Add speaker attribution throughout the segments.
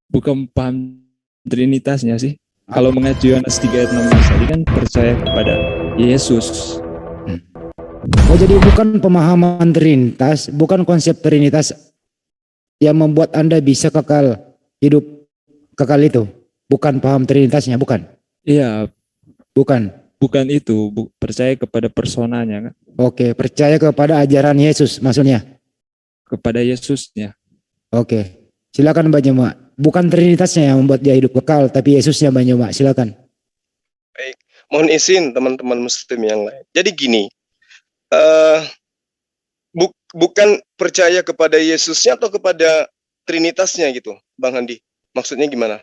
Speaker 1: bukan paham Trinitasnya sih. Kalau mengacu Yohanes 3 ayat 16 tadi kan percaya kepada Yesus.
Speaker 2: Oh, jadi bukan pemahaman Trinitas, bukan konsep Trinitas yang membuat Anda bisa kekal hidup kekal itu. Bukan paham Trinitasnya, bukan.
Speaker 1: Iya,
Speaker 2: Bukan.
Speaker 1: bukan itu, percaya kepada personanya kan,
Speaker 2: Oke, percaya kepada ajaran Yesus maksudnya.
Speaker 1: kepada Yesusnya.
Speaker 2: Oke. Silakan Mbak Jema. Bukan Trinitasnya yang membuat dia hidup kekal, tapi Yesusnya Mbak Jema. Silakan.
Speaker 3: Baik, mohon izin teman-teman muslim yang lain. Jadi gini, eh bukan percaya kepada Yesusnya atau kepada Trinitasnya gitu, Bang Handi. Maksudnya gimana?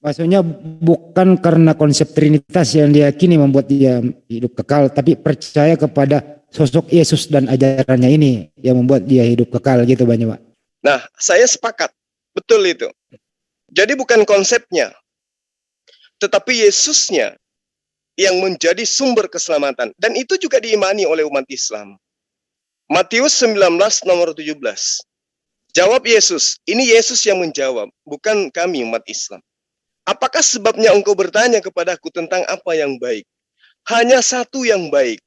Speaker 2: Maksudnya bukan karena konsep Trinitas yang diyakini membuat dia hidup kekal, tapi percaya kepada sosok Yesus dan ajarannya ini yang membuat dia hidup kekal gitu Mbak Jema.
Speaker 3: Nah, saya sepakat. Betul itu. Jadi bukan konsepnya, tetapi Yesusnya yang menjadi sumber keselamatan. Dan itu juga diimani oleh umat Islam. Matius 19 nomor 17. Jawab Yesus. Ini Yesus yang menjawab, bukan kami umat Islam. Apakah sebabnya engkau bertanya kepadaku tentang apa yang baik? Hanya satu yang baik.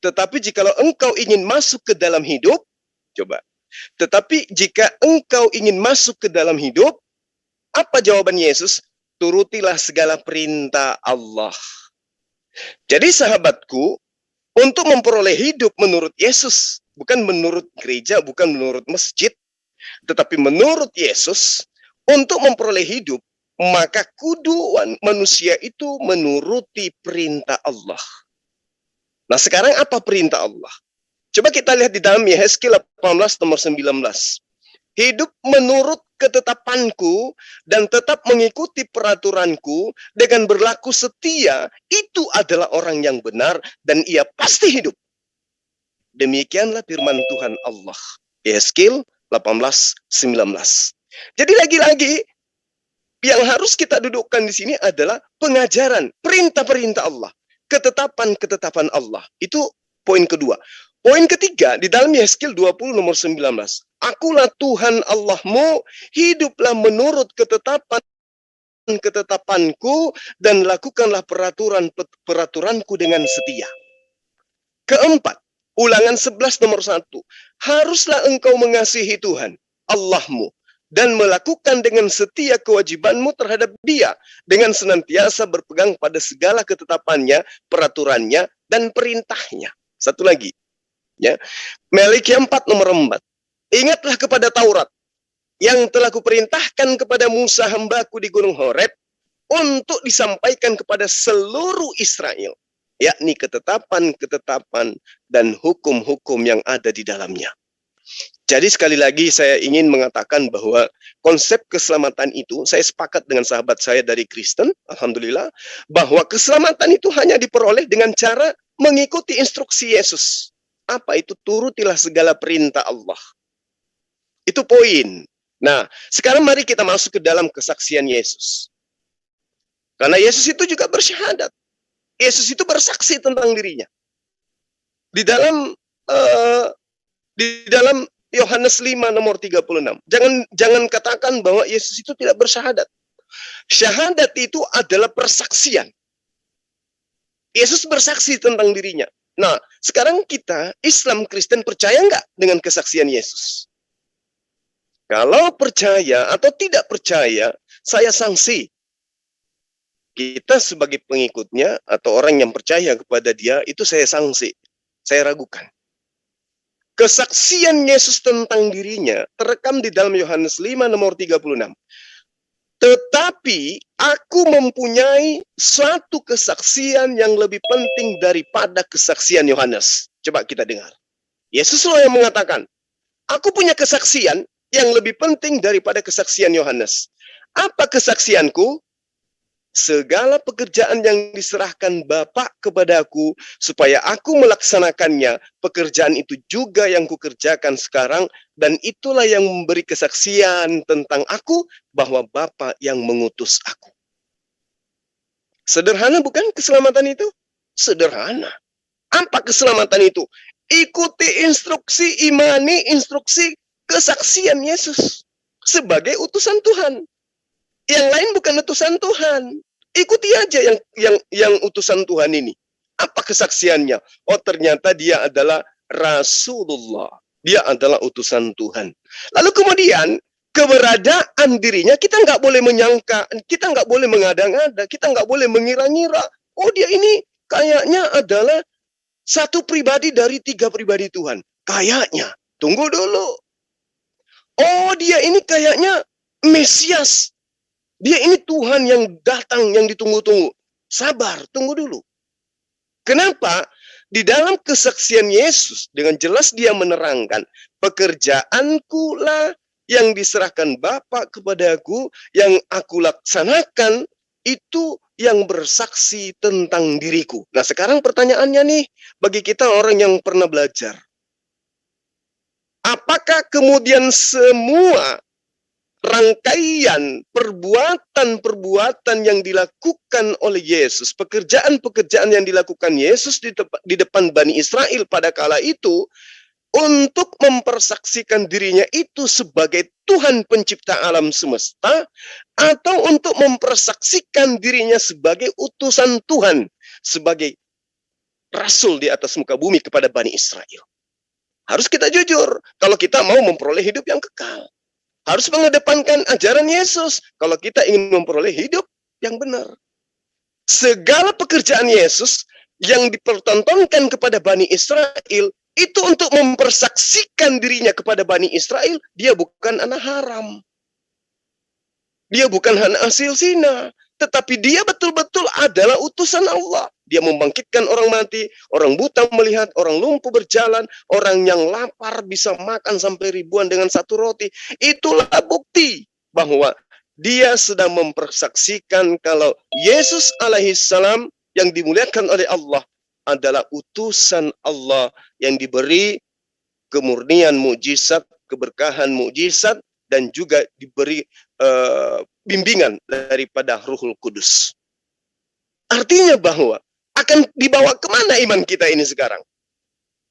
Speaker 3: Tetapi jikalau engkau ingin masuk ke dalam hidup, coba. Tetapi jika engkau ingin masuk ke dalam hidup, apa jawaban Yesus? Turutilah segala perintah Allah. Jadi sahabatku, untuk memperoleh hidup menurut Yesus, bukan menurut gereja, bukan menurut masjid, tetapi menurut Yesus, untuk memperoleh hidup, maka kudu manusia itu menuruti perintah Allah. Nah sekarang apa perintah Allah? Coba kita lihat di dalam Yehezkiel 18 nomor 19. Hidup menurut ketetapanku dan tetap mengikuti peraturanku dengan berlaku setia, itu adalah orang yang benar dan ia pasti hidup. Demikianlah firman Tuhan Allah. Yehezkiel 18:19. Jadi lagi-lagi yang harus kita dudukkan di sini adalah pengajaran, perintah-perintah Allah, ketetapan-ketetapan Allah. Itu poin kedua. Poin ketiga, di dalam Yehezkiel 20 nomor 19. Akulah Tuhan Allahmu, hiduplah menurut ketetapanku dan lakukanlah peraturanku dengan setia. Keempat, Ulangan 11 nomor 1. Haruslah engkau mengasihi Tuhan Allahmu dan melakukan dengan setia kewajibanmu terhadap Dia dengan senantiasa berpegang pada segala ketetapannya, peraturannya, dan perintahnya. Satu lagi. Ya. Malikiya 4 nomor 4. Ingatlah kepada Taurat yang telah kuperintahkan kepada Musa hambaku di Gunung Horeb untuk disampaikan kepada seluruh Israel, yakni ketetapan-ketetapan dan hukum-hukum yang ada di dalamnya. Jadi sekali lagi saya ingin mengatakan bahwa konsep keselamatan itu, saya sepakat dengan sahabat saya dari Kristen, alhamdulillah, bahwa keselamatan itu hanya diperoleh dengan cara mengikuti instruksi Yesus. Apa itu? Turutilah segala perintah Allah. Itu poin. Nah, sekarang mari kita masuk ke dalam kesaksian Yesus. Karena Yesus itu juga bersyahadat. Yesus itu bersaksi tentang dirinya. Di dalam Yohanes 5 nomor 36. Jangan katakan bahwa Yesus itu tidak bersyahadat. Syahadat itu adalah persaksian. Yesus bersaksi tentang dirinya. Nah, sekarang kita, Islam Kristen, percaya nggak dengan kesaksian Yesus? Kalau percaya atau tidak percaya, saya sanksi. Kita sebagai pengikutnya atau orang yang percaya kepada dia, itu saya sanksi. Saya ragukan. Kesaksian Yesus tentang dirinya terekam di dalam Yohanes 5 nomor 36. Tetapi aku mempunyai suatu kesaksian yang lebih penting daripada kesaksian Yohanes. Coba kita dengar. Yesus loh yang mengatakan, aku punya kesaksian yang lebih penting daripada kesaksian Yohanes. Apa kesaksianku? Segala pekerjaan yang diserahkan Bapa kepadaku supaya aku melaksanakannya, pekerjaan itu juga yang kukerjakan sekarang, dan itulah yang memberi kesaksian tentang aku bahwa Bapa yang mengutus aku. Sederhana bukan keselamatan itu? Sederhana. Apa keselamatan itu? Ikuti instruksi, imani instruksi kesaksian Yesus sebagai utusan Tuhan. Yang lain bukan utusan Tuhan. Ikuti aja yang utusan Tuhan ini. Apa kesaksiannya? Oh, ternyata dia adalah Rasulullah. Dia adalah utusan Tuhan. Lalu kemudian keberadaan dirinya kita nggak boleh menyangka, kita nggak boleh mengada-ngada, kita nggak boleh mengira-ngira. Oh, dia ini kayaknya adalah satu pribadi dari 3 pribadi Tuhan. Kayaknya. Tunggu dulu. Oh, dia ini kayaknya Mesias. Dia ini Tuhan yang datang, yang ditunggu-tunggu. Sabar, tunggu dulu. Kenapa? Di dalam kesaksian Yesus, dengan jelas dia menerangkan, pekerjaanku lah yang diserahkan Bapa kepadaku, yang aku laksanakan, itu yang bersaksi tentang diriku. Nah, sekarang pertanyaannya nih, bagi kita orang yang pernah belajar. Apakah kemudian semua rangkaian perbuatan-perbuatan yang dilakukan oleh Yesus, pekerjaan-pekerjaan yang dilakukan Yesus di depan Bani Israel pada kala itu, untuk mempersaksikan dirinya itu sebagai Tuhan pencipta alam semesta, atau untuk mempersaksikan dirinya sebagai utusan Tuhan, sebagai Rasul di atas muka bumi kepada Bani Israel. Harus kita jujur, kalau kita mau memperoleh hidup yang kekal. Harus mengedepankan ajaran Yesus kalau kita ingin memperoleh hidup yang benar. Segala pekerjaan Yesus yang dipertontonkan kepada Bani Israel itu untuk mempersaksikan dirinya kepada Bani Israel, dia bukan anak haram. Dia bukan anak hasil zina, tetapi dia betul-betul adalah utusan Allah. Dia membangkitkan orang mati, orang buta melihat, orang lumpuh berjalan, orang yang lapar bisa makan sampai ribuan dengan 1 roti. Itulah bukti bahwa dia sedang mempersaksikan kalau Yesus alaihissalam yang dimuliakan oleh Allah adalah utusan Allah yang diberi kemurnian mukjizat, keberkahan mukjizat, dan juga diberi bimbingan daripada Ruhul Kudus. Artinya bahwa akan dibawa kemana iman kita ini sekarang?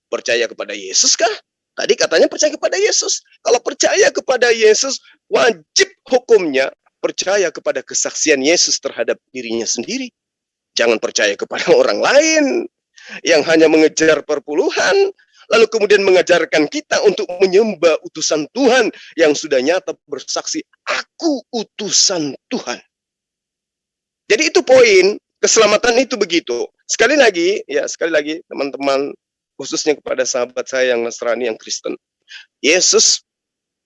Speaker 3: Percaya kepada Yesus kah? Tadi katanya percaya kepada Yesus. Kalau percaya kepada Yesus, wajib hukumnya percaya kepada kesaksian Yesus terhadap dirinya sendiri. Jangan percaya kepada orang lain yang hanya mengejar perpuluhan, lalu kemudian mengajarkan kita untuk menyembah utusan Tuhan yang sudah nyata bersaksi, aku utusan Tuhan. Jadi itu poin, keselamatan itu begitu. Sekali lagi teman-teman, khususnya kepada sahabat saya yang Nasrani, yang Kristen. Yesus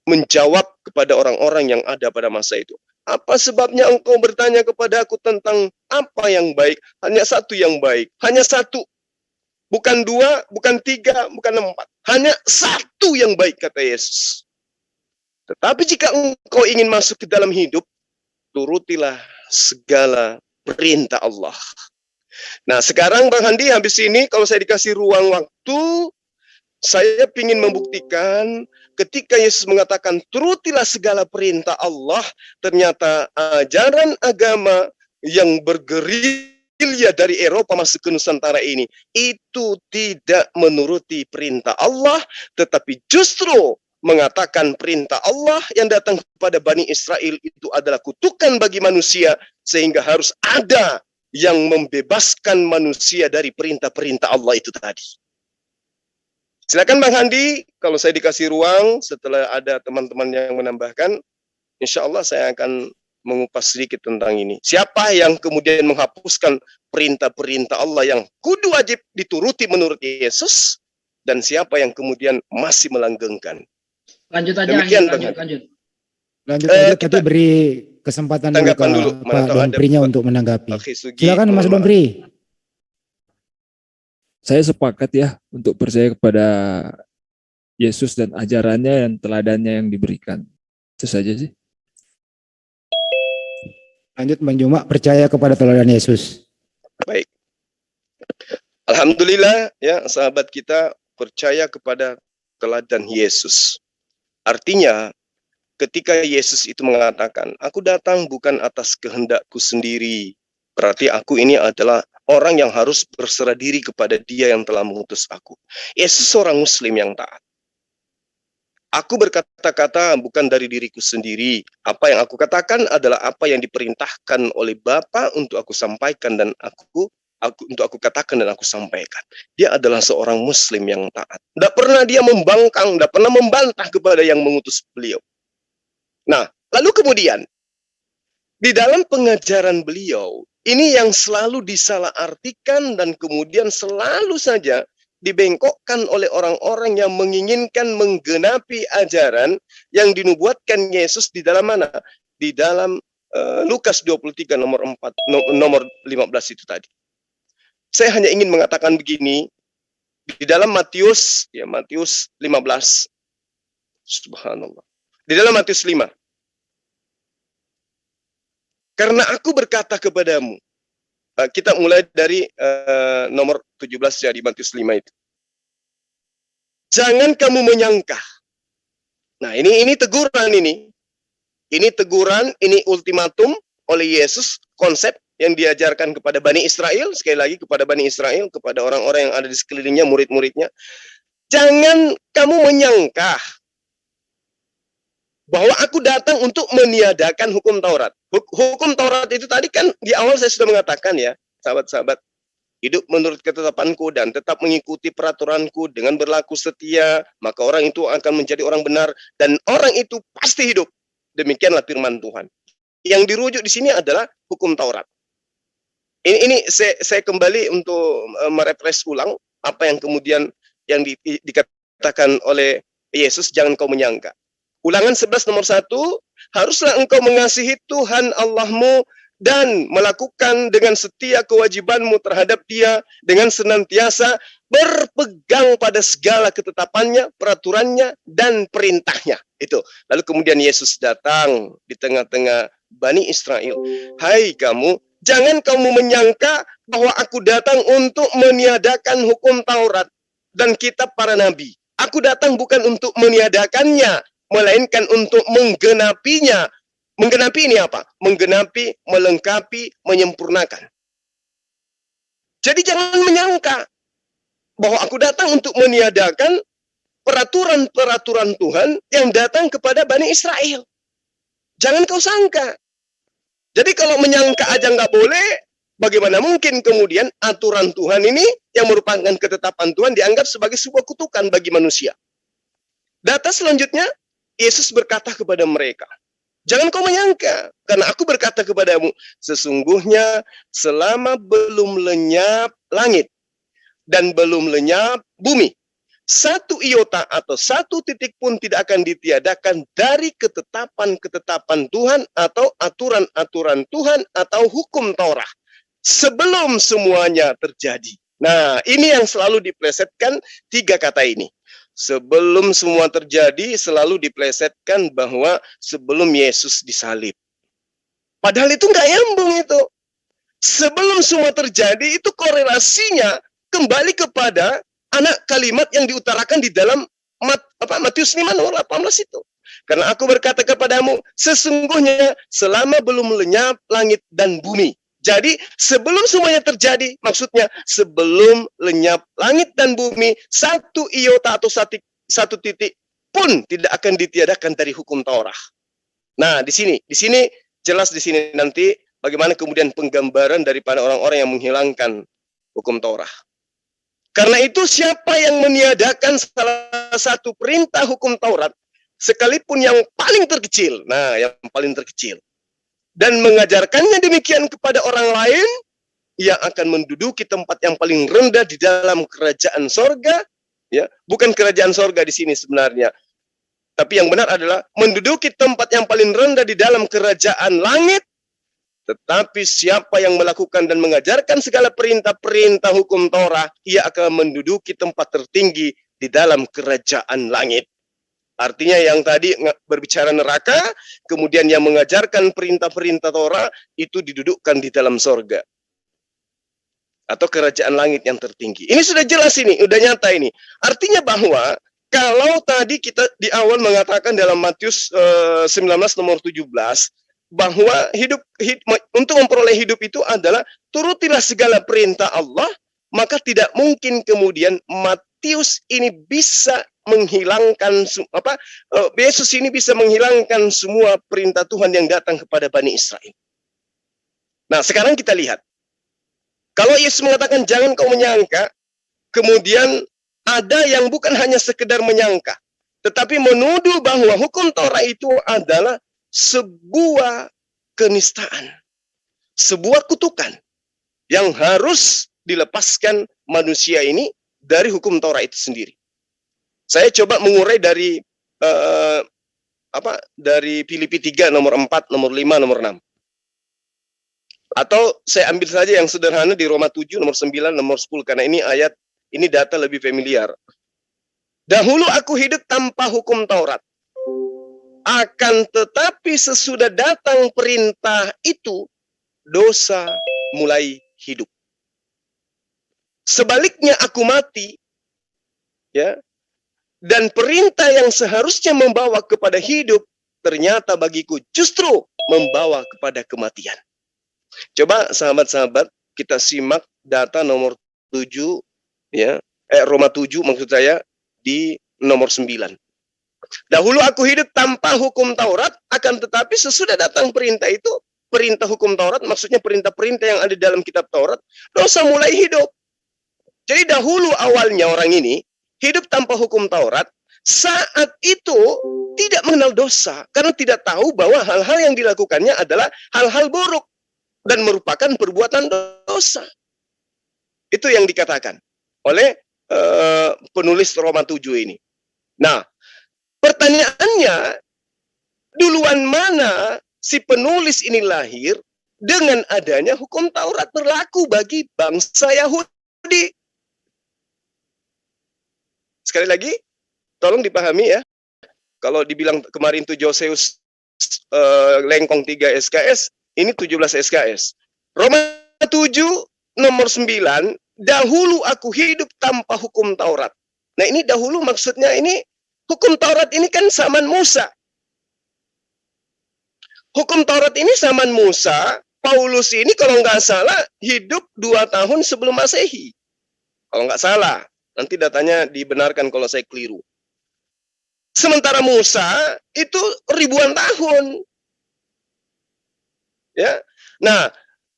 Speaker 3: menjawab kepada orang-orang yang ada pada masa itu. Apa sebabnya engkau bertanya kepada aku tentang apa yang baik? Hanya satu yang baik, hanya satu. Bukan 2, bukan 3, bukan 4. Hanya satu yang baik, kata Yesus. Tetapi jika engkau ingin masuk ke dalam hidup, turutilah segala perintah Allah. Nah, sekarang Bang Handi, habis ini kalau saya dikasih ruang waktu, saya ingin membuktikan ketika Yesus mengatakan turutilah segala perintah Allah, ternyata ajaran agama yang bergerilya dari Eropa masuk ke Nusantara ini itu tidak menuruti perintah Allah, tetapi justru mengatakan perintah Allah yang datang kepada Bani Israel itu adalah kutukan bagi manusia, sehingga harus ada yang membebaskan manusia dari perintah-perintah Allah itu tadi. Silakan Bang Handi, kalau saya dikasih ruang setelah ada teman-teman yang menambahkan, insya Allah saya akan mengupas sedikit tentang ini. Siapa yang kemudian menghapuskan perintah-perintah Allah yang kudu wajib dituruti menurut Yesus, dan siapa yang kemudian masih melanggengkan.
Speaker 4: Lanjut aja,
Speaker 3: Demikian,
Speaker 4: lanjut.
Speaker 2: Lanjut aja, kita beri kesempatan dulu ke Pak Domprinya untuk menanggapi. Silakan Mas Dompri.
Speaker 1: Saya sepakat ya untuk percaya kepada Yesus dan ajarannya dan teladannya yang diberikan. Itu saja sih.
Speaker 2: Lanjut Bang Juma, percaya kepada teladan Yesus.
Speaker 3: Baik. Alhamdulillah ya, sahabat kita percaya kepada teladan Yesus. Artinya ketika Yesus itu mengatakan, aku datang bukan atas kehendakku sendiri. Berarti aku ini adalah orang yang harus berserah diri kepada Dia yang telah mengutus aku. Yesus seorang Muslim yang taat. Aku berkata-kata bukan dari diriku sendiri. Apa yang aku katakan adalah apa yang diperintahkan oleh Bapa untuk aku sampaikan dan untuk aku katakan dan aku sampaikan. Dia adalah seorang muslim yang taat. Tidak pernah dia membangkang, tidak pernah membantah kepada yang mengutus beliau. Nah, lalu kemudian di dalam pengajaran beliau, ini yang selalu disalahartikan dan kemudian selalu saja dibengkokkan oleh orang-orang yang menginginkan menggenapi ajaran yang dinubuatkan Yesus di dalam mana? Di dalam Lukas 23 nomor 15 itu tadi. Saya hanya ingin mengatakan begini, di dalam Matius 15. Subhanallah. Di dalam Matius 5. Karena aku berkata kepadamu, kita mulai dari nomor 17 ya di Matius 5 itu. Jangan kamu menyangka. Nah, ini teguran ini. Ini teguran, ini ultimatum oleh Yesus, konsep yang diajarkan kepada Bani Israel, sekali lagi kepada Bani Israel, kepada orang-orang yang ada di sekelilingnya, murid-muridnya. Jangan kamu menyangka bahwa aku datang untuk meniadakan hukum Taurat. Hukum Taurat itu tadi kan di awal saya sudah mengatakan ya, sahabat-sahabat, hidup menurut ketetapanku dan tetap mengikuti peraturanku dengan berlaku setia, maka orang itu akan menjadi orang benar dan orang itu pasti hidup. Demikianlah firman Tuhan. Yang dirujuk di sini adalah hukum Taurat. Ini saya kembali untuk merefresh ulang apa yang kemudian yang dikatakan oleh Yesus, jangan kau menyangka. Ulangan 11 nomor 1, haruslah engkau mengasihi Tuhan Allahmu dan melakukan dengan setia kewajibanmu terhadap Dia dengan senantiasa berpegang pada segala ketetapannya, peraturannya, dan perintahnya. Itu. Lalu kemudian Yesus datang di tengah-tengah Bani Israel. Hai kamu, jangan kamu menyangka bahwa aku datang untuk meniadakan hukum Taurat dan kitab para nabi. Aku datang bukan untuk meniadakannya, melainkan untuk menggenapinya. Menggenapi ini apa? Menggenapi, melengkapi, menyempurnakan. Jadi jangan menyangka bahwa aku datang untuk meniadakan peraturan-peraturan Tuhan yang datang kepada Bani Israel. Jangan kau sangka. Jadi kalau menyangka aja nggak boleh, bagaimana mungkin kemudian aturan Tuhan ini yang merupakan ketetapan Tuhan dianggap sebagai sebuah kutukan bagi manusia. Data selanjutnya, Yesus berkata kepada mereka, jangan kau menyangka, karena aku berkata kepadamu, sesungguhnya selama belum lenyap langit dan belum lenyap bumi, satu iota atau satu titik pun tidak akan ditiadakan dari ketetapan-ketetapan Tuhan atau aturan-aturan Tuhan atau hukum Taurat sebelum semuanya terjadi. Nah, ini yang selalu diplesetkan 3 kata ini. Sebelum semua terjadi selalu diplesetkan bahwa sebelum Yesus disalib. Padahal itu nggak nyambung itu. Sebelum semua terjadi itu korelasinya kembali kepada anak kalimat yang diutarakan di dalam Matius 5 nomor 18 itu. Karena aku berkata kepadamu, sesungguhnya selama belum lenyap langit dan bumi. Jadi sebelum semuanya terjadi, maksudnya sebelum lenyap langit dan bumi, satu iota atau satu titik pun tidak akan ditiadakan dari hukum Taurat. Nah, di sini jelas di sini nanti bagaimana kemudian penggambaran daripada orang-orang yang menghilangkan hukum Taurat. Karena itu siapa yang meniadakan salah satu perintah hukum Taurat, sekalipun yang paling terkecil, nah yang paling terkecil, dan mengajarkannya demikian kepada orang lain, ia akan menduduki tempat yang paling rendah di dalam kerajaan sorga, ya, bukan kerajaan sorga di sini sebenarnya, tapi yang benar adalah menduduki tempat yang paling rendah di dalam kerajaan langit. Tetapi siapa yang melakukan dan mengajarkan segala perintah-perintah hukum Taurat, ia akan menduduki tempat tertinggi di dalam kerajaan langit. Artinya yang tadi berbicara neraka, kemudian yang mengajarkan perintah-perintah Taurat itu didudukkan di dalam sorga. Atau kerajaan langit yang tertinggi. Ini sudah jelas ini, sudah nyata ini. Artinya bahwa kalau tadi kita di awal mengatakan dalam Matius 19 nomor 17, bahwa untuk memperoleh hidup itu adalah turutilah segala perintah Allah, maka tidak mungkin kemudian Matius ini bisa menghilangkan Yesus ini bisa menghilangkan semua perintah Tuhan yang datang kepada Bani Israel. Nah, sekarang kita lihat. Kalau Yesus mengatakan jangan kau menyangka, kemudian ada yang bukan hanya sekedar menyangka, tetapi menuduh bahwa hukum Taurat itu adalah sebuah kenistaan, sebuah kutukan yang harus dilepaskan manusia ini dari hukum Taurat itu sendiri. Saya coba mengurai dari dari Filipi 3 nomor 4, nomor 5, nomor 6. Atau saya ambil saja yang sederhana di Roma 7 nomor 9, nomor 10 karena ini data lebih familiar. Dahulu aku hidup tanpa hukum Taurat. Akan tetapi sesudah datang perintah itu, dosa mulai hidup. Sebaliknya aku mati, ya. Dan perintah yang seharusnya membawa kepada hidup, ternyata bagiku justru membawa kepada kematian. Coba sahabat-sahabat, kita simak data nomor 7, ya, Roma 7 maksud saya, di nomor 9. Dahulu aku hidup tanpa hukum Taurat, akan tetapi sesudah datang perintah itu, perintah hukum Taurat, maksudnya perintah-perintah yang ada dalam kitab Taurat, dosa mulai hidup. Jadi dahulu awalnya orang ini hidup tanpa hukum Taurat, saat itu tidak mengenal dosa, karena tidak tahu bahwa hal-hal yang dilakukannya adalah hal-hal buruk dan merupakan perbuatan dosa. Itu yang dikatakan oleh penulis Roma 7 ini. Nah, pertanyaannya, duluan mana si penulis ini lahir dengan adanya hukum Taurat berlaku bagi bangsa Yahudi? Sekali lagi, tolong dipahami ya. Kalau dibilang kemarin itu Joseus Lengkong 3 SKS, ini 17 SKS. Roma 7 nomor 9, dahulu aku hidup tanpa hukum Taurat. Nah, ini dahulu maksudnya ini hukum Taurat ini kan zaman Musa. Hukum Taurat ini zaman Musa, Paulus ini kalau nggak salah hidup 2 tahun sebelum Masehi. Kalau nggak salah, nanti datanya dibenarkan kalau saya keliru. Sementara Musa itu ribuan tahun. Ya. Nah,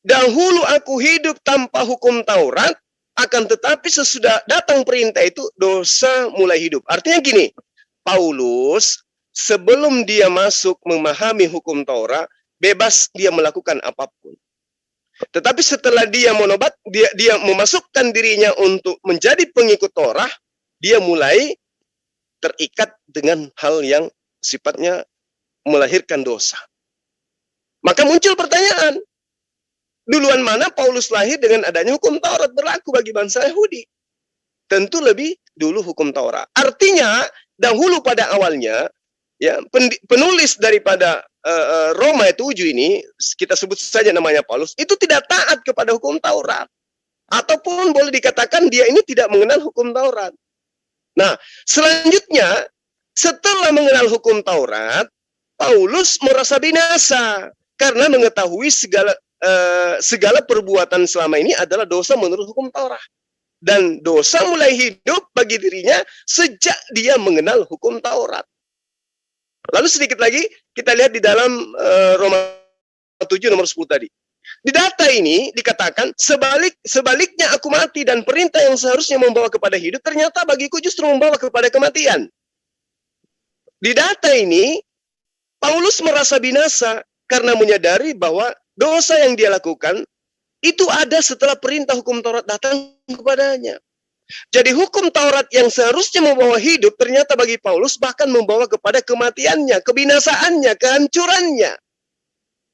Speaker 3: dahulu aku hidup tanpa hukum Taurat, akan tetapi sesudah datang perintah itu dosa mulai hidup. Artinya gini, Paulus sebelum dia masuk memahami hukum Taurat, bebas dia melakukan apapun. Tetapi setelah dia menobat, dia memasukkan dirinya untuk menjadi pengikut Taurat, dia mulai terikat dengan hal yang sifatnya melahirkan dosa. Maka muncul pertanyaan, duluan mana Paulus lahir dengan adanya hukum Taurat berlaku bagi bangsa Yahudi? Tentu lebih dulu hukum Taurat. Artinya, dahulu pada awalnya, ya, penulis daripada Roma 7 ini, kita sebut saja namanya Paulus, itu tidak taat kepada hukum Taurat. Ataupun boleh dikatakan dia ini tidak mengenal hukum Taurat. Nah, selanjutnya, setelah mengenal hukum Taurat, Paulus merasa binasa karena mengetahui segala perbuatan selama ini adalah dosa menurut hukum Taurat. Dan dosa mulai hidup bagi dirinya sejak dia mengenal hukum Taurat. Lalu sedikit lagi kita lihat di dalam Roma 7 nomor 10 tadi. Di data ini dikatakan sebaliknya aku mati dan perintah yang seharusnya membawa kepada hidup ternyata bagiku justru membawa kepada kematian. Di data ini Paulus merasa binasa karena menyadari bahwa dosa yang dia lakukan itu ada setelah perintah hukum Taurat datang kepadanya. Jadi hukum Taurat yang seharusnya membawa hidup ternyata bagi Paulus bahkan membawa kepada kematiannya, kebinasaannya, kehancurannya.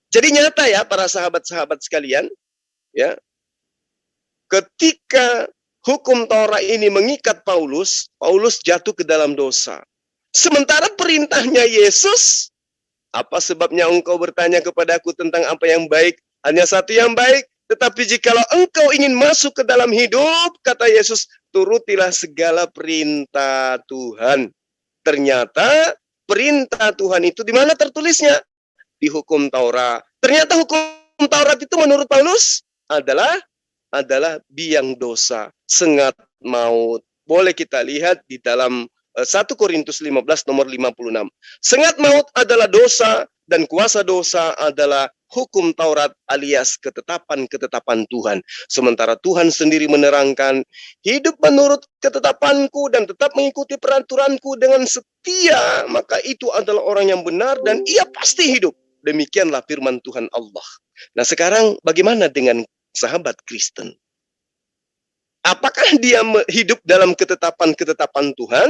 Speaker 3: Jadi nyata ya para sahabat-sahabat sekalian, ya. Ketika hukum Taurat ini mengikat Paulus, Paulus jatuh ke dalam dosa. Sementara perintahnya Yesus, apa sebabnya engkau bertanya kepadaku tentang apa yang baik? Hanya satu yang baik. Tetapi jikalau engkau ingin masuk ke dalam hidup, kata Yesus, turutilah segala perintah Tuhan. Ternyata perintah Tuhan itu di mana tertulisnya? Di hukum Taurat. Ternyata hukum Taurat itu menurut Paulus adalah biang dosa, sengat maut. Boleh kita lihat di dalam 1 Korintus 15 nomor 56. Sengat maut adalah dosa dan kuasa dosa adalah hukum Taurat alias ketetapan-ketetapan Tuhan. Sementara Tuhan sendiri menerangkan, hidup menurut ketetapanku dan tetap mengikuti peraturanku dengan setia, maka itu adalah orang yang benar dan ia pasti hidup. Demikianlah firman Tuhan Allah. Nah sekarang bagaimana dengan sahabat Kristen? Apakah dia hidup dalam ketetapan-ketetapan Tuhan?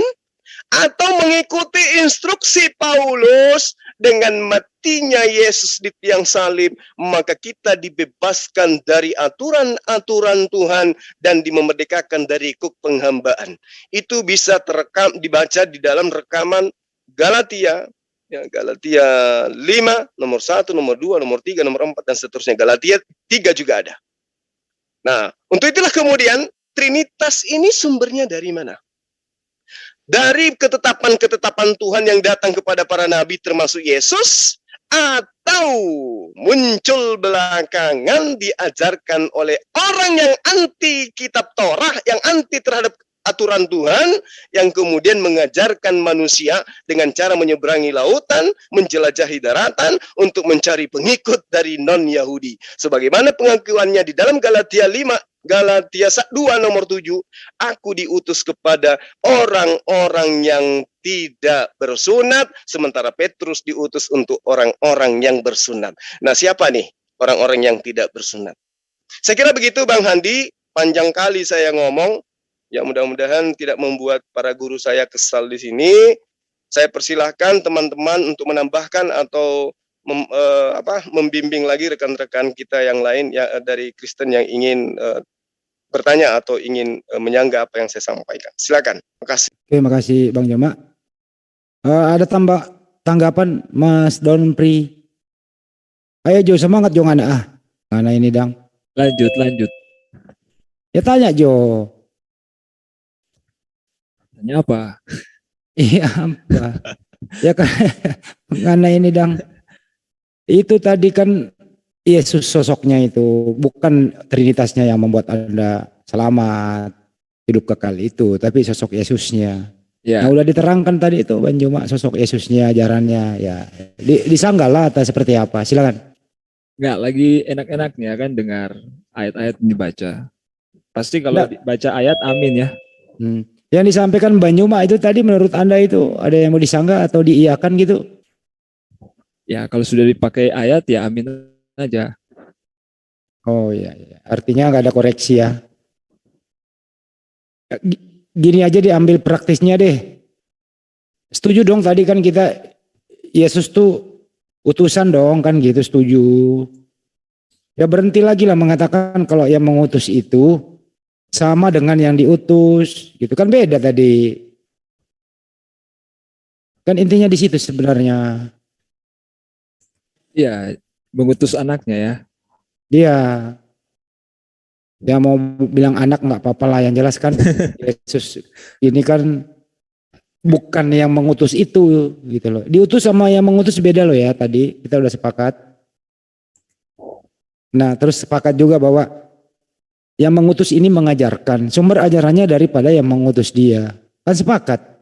Speaker 3: Atau mengikuti instruksi Paulus dengan matinya Yesus di tiang salib, maka kita dibebaskan dari aturan-aturan Tuhan dan dimerdekakan dari kuk penghambaan. Itu bisa dibaca di dalam rekaman Galatia, ya, Galatia 5, nomor 1, nomor 2, nomor 3, nomor 4, dan seterusnya. Galatia 3 juga ada. Nah, untuk itulah kemudian Trinitas ini sumbernya dari mana? Dari ketetapan-ketetapan Tuhan yang datang kepada para nabi termasuk Yesus, atau muncul belakangan diajarkan oleh orang yang anti kitab Torah, yang anti terhadap aturan Tuhan, yang kemudian mengajarkan manusia dengan cara menyeberangi lautan, menjelajahi daratan untuk mencari pengikut dari non-Yahudi. Sebagaimana pengakuannya di dalam Galatia 2 nomor 7, aku diutus kepada orang-orang yang tidak bersunat, sementara Petrus diutus untuk orang-orang yang bersunat. Nah, siapa nih orang-orang yang tidak bersunat? Saya kira begitu Bang Handi, panjang kali saya ngomong, ya mudah-mudahan tidak membuat para guru saya kesal di sini. Saya persilahkan teman-teman untuk menambahkan atau membimbing lagi rekan-rekan kita yang lain ya dari Kristen yang ingin bertanya atau ingin menyanggah apa yang saya sampaikan. Silakan. Makasih.
Speaker 2: Oke, makasih Bang Joma. Ada tanggapan Mas Don Pri? Ayo Jo, semangat Jo ngana ngana ini dang.
Speaker 1: Lanjut.
Speaker 2: Ya tanya Jo.
Speaker 1: Tanya apa?
Speaker 2: Iya apa? Ya kan ngana ini dang. Itu tadi kan Yesus sosoknya itu, bukan Trinitasnya yang membuat Anda selamat, hidup kekal itu, tapi sosok Yesusnya.
Speaker 1: Ya.
Speaker 2: Nah udah diterangkan tadi itu Bang Joma, sosok Yesusnya, ajarannya, ya disanggah lah atau seperti apa, silakan.
Speaker 1: Nggak lagi enak-enaknya kan dengar ayat-ayat dibaca. Pasti kalau dibaca ayat amin ya.
Speaker 2: Yang disampaikan Bang Joma itu tadi menurut Anda itu ada yang mau disanggah atau diiyakan gitu?
Speaker 1: Ya kalau sudah dipakai ayat ya amin aja.
Speaker 2: Oh iya, artinya nggak ada koreksi ya. Gini aja diambil praktisnya deh. Setuju dong tadi kan kita Yesus tuh utusan dong kan gitu, setuju. Ya berhenti lagi lah mengatakan kalau yang mengutus itu sama dengan yang diutus, gitu kan beda tadi. Kan intinya di situ sebenarnya.
Speaker 1: Iya, mengutus anaknya ya.
Speaker 2: Dia mau bilang anak nggak apa-apa lah, yang jelas kan Yesus ini kan bukan yang mengutus itu gitu loh. Diutus sama yang mengutus beda loh ya, tadi kita udah sepakat. Nah terus sepakat juga bahwa yang mengutus ini mengajarkan, sumber ajarannya daripada yang mengutus dia. Kan sepakat.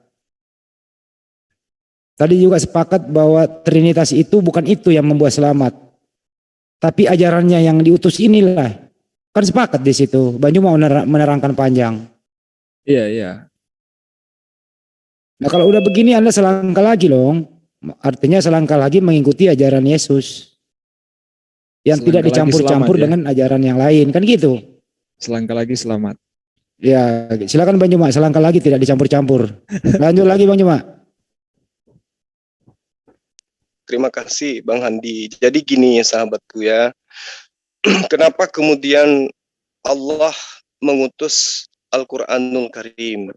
Speaker 2: Tadi juga sepakat bahwa Trinitas itu bukan itu yang membuat selamat. Tapi ajarannya yang diutus inilah. Kan sepakat di situ. Bang Joma menerangkan panjang.
Speaker 1: Iya.
Speaker 2: Nah kalau udah begini Anda selangkah lagi loh. Artinya selangkah lagi mengikuti ajaran Yesus. Yang selangkah tidak dicampur-campur ya, dengan ajaran yang lain. Kan gitu.
Speaker 1: Selangkah lagi selamat.
Speaker 2: Ya silakan Bang Joma. Selangkah lagi tidak dicampur-campur. Lanjut lagi Bang Joma.
Speaker 3: Terima kasih Bang Handi. Jadi gini ya sahabatku ya. Kenapa kemudian Allah mengutus Al-Quranul Karim?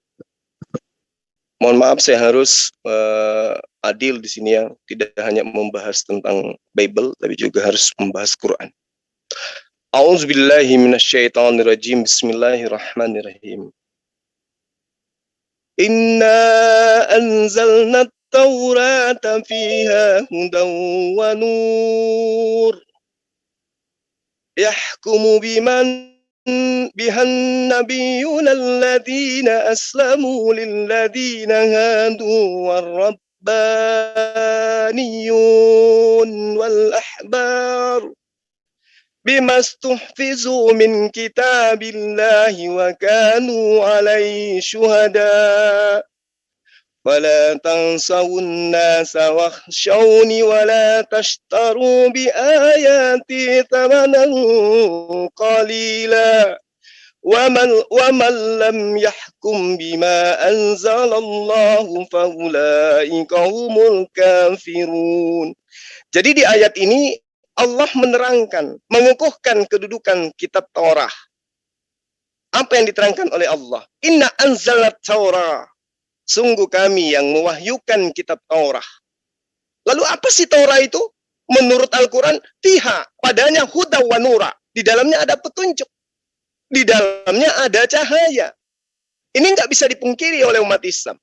Speaker 3: Mohon maaf saya harus adil di sini ya. Tidak hanya membahas tentang Bible, tapi juga harus membahas Quran. A'udzubillahi minasyaitonirrajim. Bismillahirrahmanirrahim. Inna anzalna Taurata fiha hudan wa nur yahkumu biman bihan nabiyuna alladhina aslamu lilladhina hadu warrabbaniyun wal ahbar bima stuhfizu min kitabillahi wa kanu alaihi syuhada ولا تنسوا الناس واخشوني ولا تشتروا بآياتي ثمنا قليلا ومن لم يحكم بما أنزل الله فأولئك هم الكافرون. Jadi di ayat ini Allah menerangkan, mengukuhkan kedudukan kitab Taurat. Apa yang diterangkan oleh Allah? Inna anzalat Taurat. Sungguh kami yang mewahyukan kitab Taurat. Lalu apa sih Taurat itu? Menurut Al-Quran, fiha, padanya huda wa nura. Di dalamnya ada petunjuk. Di dalamnya ada cahaya. Ini nggak bisa dipungkiri oleh umat Islam.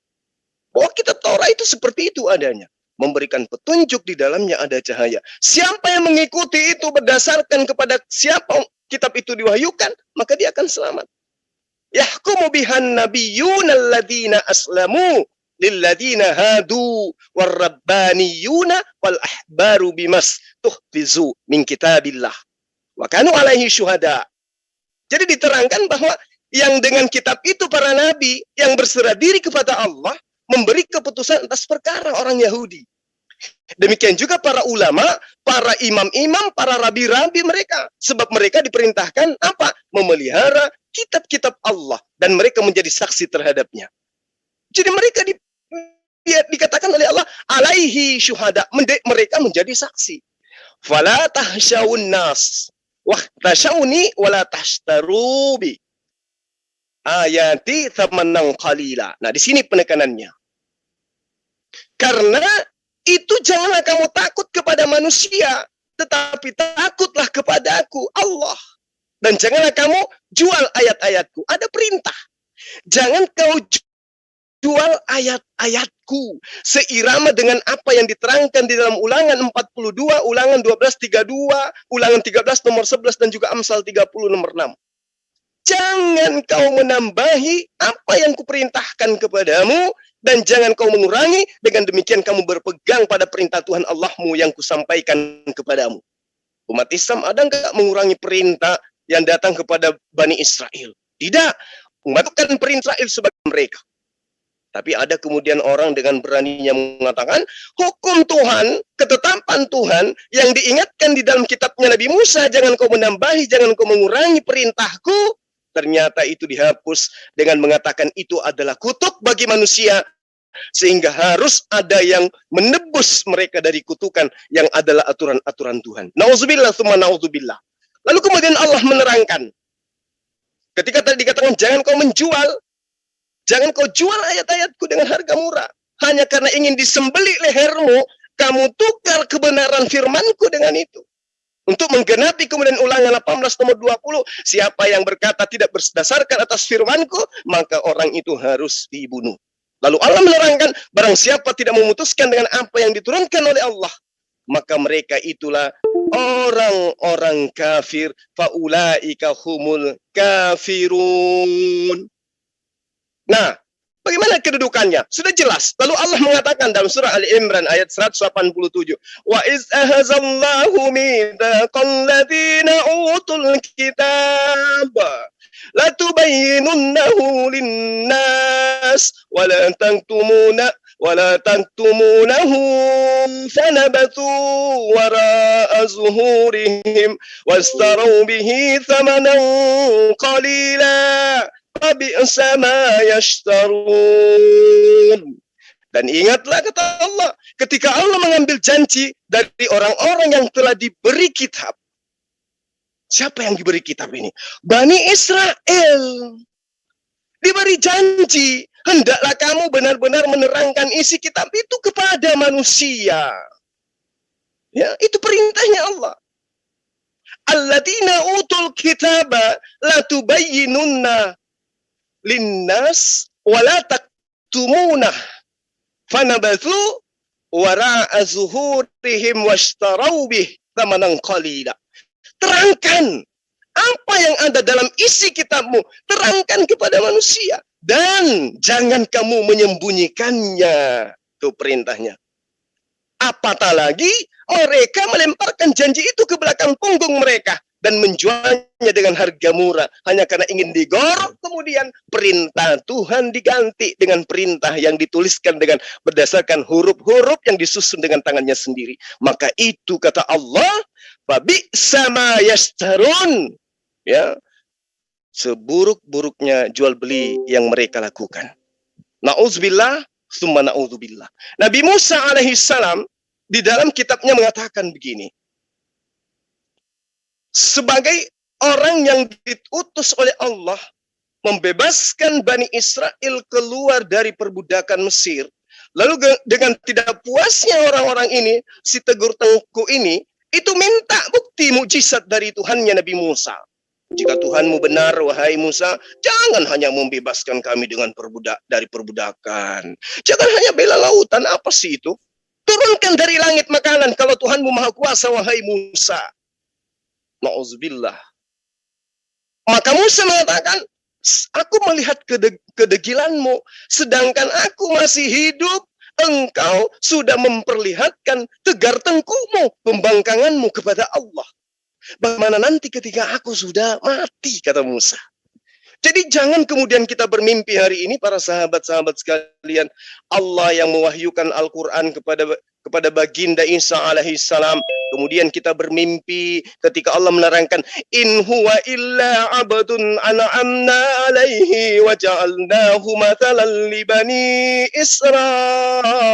Speaker 3: Bahwa kitab Taurat itu seperti itu adanya. Memberikan petunjuk, di dalamnya ada cahaya. Siapa yang mengikuti itu berdasarkan kepada siapa kitab itu diwahyukan, maka dia akan selamat. Yahkumu bihan nabiyyuna alladhina aslamu lilladhina hadu warrabbaniyuna wal ahbaru bimas tuhfizu min kitabillah wa kanu alaihi syuhada. Jadi diterangkan bahwa yang dengan kitab itu para nabi yang berserah diri kepada Allah memberi keputusan atas perkara orang Yahudi. Demikian juga para ulama, para imam-imam, para rabi-rabi mereka. Sebab mereka diperintahkan apa? Memelihara kitab-kitab Allah. Dan mereka menjadi saksi terhadapnya. Jadi mereka dikatakan oleh Allah, alaihi syuhada. Mereka menjadi saksi. Fala tahsyawun nas. Wah tasyawni wala tahstarubi. Ayati thamanan qalila. Nah di sini penekanannya. Karena itu janganlah kamu takut kepada manusia, tetapi takutlah kepada aku, Allah. Dan janganlah kamu jual ayat-ayatku. Ada perintah. Jangan kau jual ayat-ayatku seirama dengan apa yang diterangkan di dalam Ulangan 42, Ulangan 12:32, Ulangan 13 nomor 11 dan juga Amsal 30 nomor 6. Jangan kau menambahi apa yang kuperintahkan kepadamu dan jangan kau mengurangi, dengan demikian kamu berpegang pada perintah Tuhan Allahmu yang kusampaikan kepadamu. Umat Islam ada enggak mengurangi perintah yang datang kepada Bani Israel? Tidak. Umatkan perintah Israel sebagai mereka. Tapi ada kemudian orang dengan beraninya mengatakan, hukum Tuhan, ketetapan Tuhan yang diingatkan di dalam kitabnya Nabi Musa, jangan kau menambahi, jangan kau mengurangi perintahku. Ternyata itu dihapus dengan mengatakan itu adalah kutuk bagi manusia. Sehingga harus ada yang menebus mereka dari kutukan yang adalah aturan-aturan Tuhan. Nauzubillah tsumma nauzubillah. Lalu kemudian Allah menerangkan. Ketika tadi dikatakan jangan kau menjual. Jangan kau jual ayat-ayatku dengan harga murah. Hanya karena ingin disembelih lehermu, kamu tukar kebenaran firmanku dengan itu. Untuk menggenapi kemudian Ulangan 18 nomor 20, siapa yang berkata tidak berdasarkan atas firmanku, maka orang itu harus dibunuh. Lalu Allah menerangkan, barang siapa tidak memutuskan dengan apa yang diturunkan oleh Allah, maka mereka itulah orang-orang kafir. Faulaika humul kafirun. Nah, bagaimana kedudukannya? Sudah jelas. Lalu Allah mengatakan dalam surah Ali Imran ayat 187. Wa iz ahazallahu mitsaqal ladzina utul kitab la tubayyinunnahu lin-nas wa la taktumunahu fanabathu wara'a zuhurihim wastaru bihi thamanan qalila fabi'sa ma yashtarun. Dan ingatlah kata Allah, ketika Allah mengambil janji dari orang-orang yang telah diberi kitab. Siapa yang diberi kitab ini? Bani Israel. Diberi janji, hendaklah kamu benar-benar menerangkan isi kitab itu kepada manusia. Ya, itu perintahnya Allah. Alladzina utul kitaba la tubayyinunna linnas wa la taktumunah fanabathu wara'a zuhurihim washtarau bih thamanan qalila. Terangkan Apa yang ada dalam isi kitabmu, terangkan kepada manusia. Dan jangan kamu menyembunyikannya. Itu perintahnya. Apatah lagi, mereka melemparkan janji itu ke belakang punggung mereka. Dan menjualnya dengan harga murah. Hanya karena ingin digor, kemudian perintah Tuhan diganti dengan perintah yang dituliskan dengan berdasarkan huruf-huruf yang disusun dengan tangannya sendiri. Maka itu kata Allah, fabi'sa ma yashtarun. Ya, seburuk-buruknya jual beli yang mereka lakukan. Na'udzubillah, summa na'udzubillah. Nabi Musa alaihissalam di dalam kitabnya mengatakan begini. Sebagai orang yang diutus oleh Allah membebaskan Bani Israel keluar dari perbudakan Mesir. Lalu dengan tidak puasnya orang-orang ini, si Tegur Tengku ini, itu minta bukti mukjizat dari Tuhannya Nabi Musa. Jika Tuhanmu benar, wahai Musa, jangan hanya membebaskan kami dengan dari perbudakan. Jangan hanya bela lautan, apa sih itu? Turunkan dari langit makanan kalau Tuhanmu maha kuasa, wahai Musa. Na'udzubillah. Maka Musa mengatakan, aku melihat kedegilanmu, sedangkan aku masih hidup. Engkau sudah memperlihatkan tegar tengkumu, pembangkanganmu kepada Allah. Bagaimana nanti ketika aku sudah mati, kata Musa. Jadi jangan kemudian kita bermimpi hari ini, para sahabat-sahabat sekalian, Allah yang mewahyukan Al-Quran kepada baginda Isa alaihissalam. Kemudian kita bermimpi ketika Allah menerangkan, in huwa illa abdun an'amna alaihi wa ja'alnahu mathalan li bani Israil.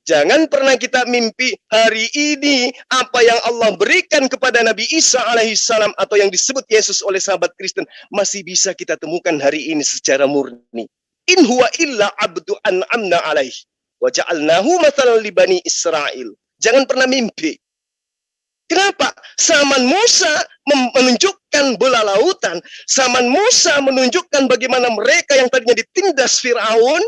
Speaker 3: Jangan pernah kita mimpi hari ini apa yang Allah berikan kepada Nabi Isa alaihissalam atau yang disebut Yesus oleh sahabat Kristen masih bisa kita temukan hari ini secara murni. In huwa illa abdu an'amna alaihi wa ja'alnahu mathalan li bani Israil. Jangan pernah mimpi. Kenapa? Zaman Musa menunjukkan bola lautan. Zaman Musa menunjukkan bagaimana mereka yang tadinya ditindas Firaun.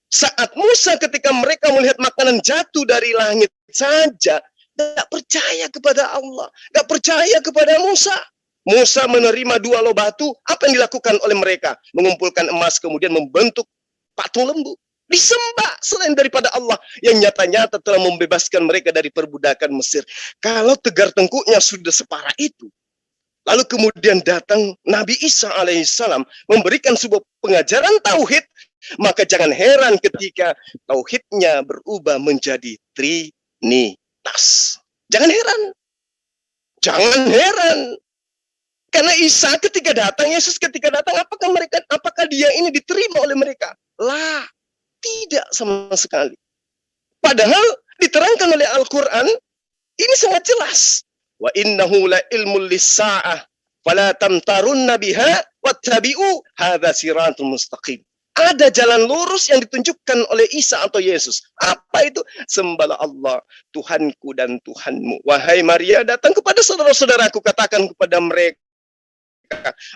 Speaker 3: Saat Musa ketika mereka melihat makanan jatuh dari langit saja, tidak percaya kepada Allah, tidak percaya kepada Musa. Musa menerima 2 loh batu, apa yang dilakukan oleh mereka? Mengumpulkan emas, kemudian membentuk patung lembu. Disembah selain daripada Allah yang nyata-nyata telah membebaskan mereka dari perbudakan Mesir. Kalau tegar tengkuknya sudah separah itu, lalu kemudian datang Nabi Isa alaihissalam memberikan sebuah pengajaran tauhid, maka jangan heran ketika tauhidnya berubah menjadi Trinitas. Jangan heran. Jangan heran. Karena Isa ketika datang, Yesus ketika datang, apakah dia ini diterima oleh mereka? Lah, tidak sama sekali. Padahal diterangkan oleh Al-Quran, ini sangat jelas. Wa innahu la ilmul lis-sa'ah fala tamtarunna biha wattabi'u hadza siratul mustaqim. Ada jalan lurus yang ditunjukkan oleh Isa atau Yesus. Apa itu? Sembahlah Allah, Tuhanku dan Tuhanmu. Wahai Maria, datang kepada saudara-saudaraku, katakan kepada mereka,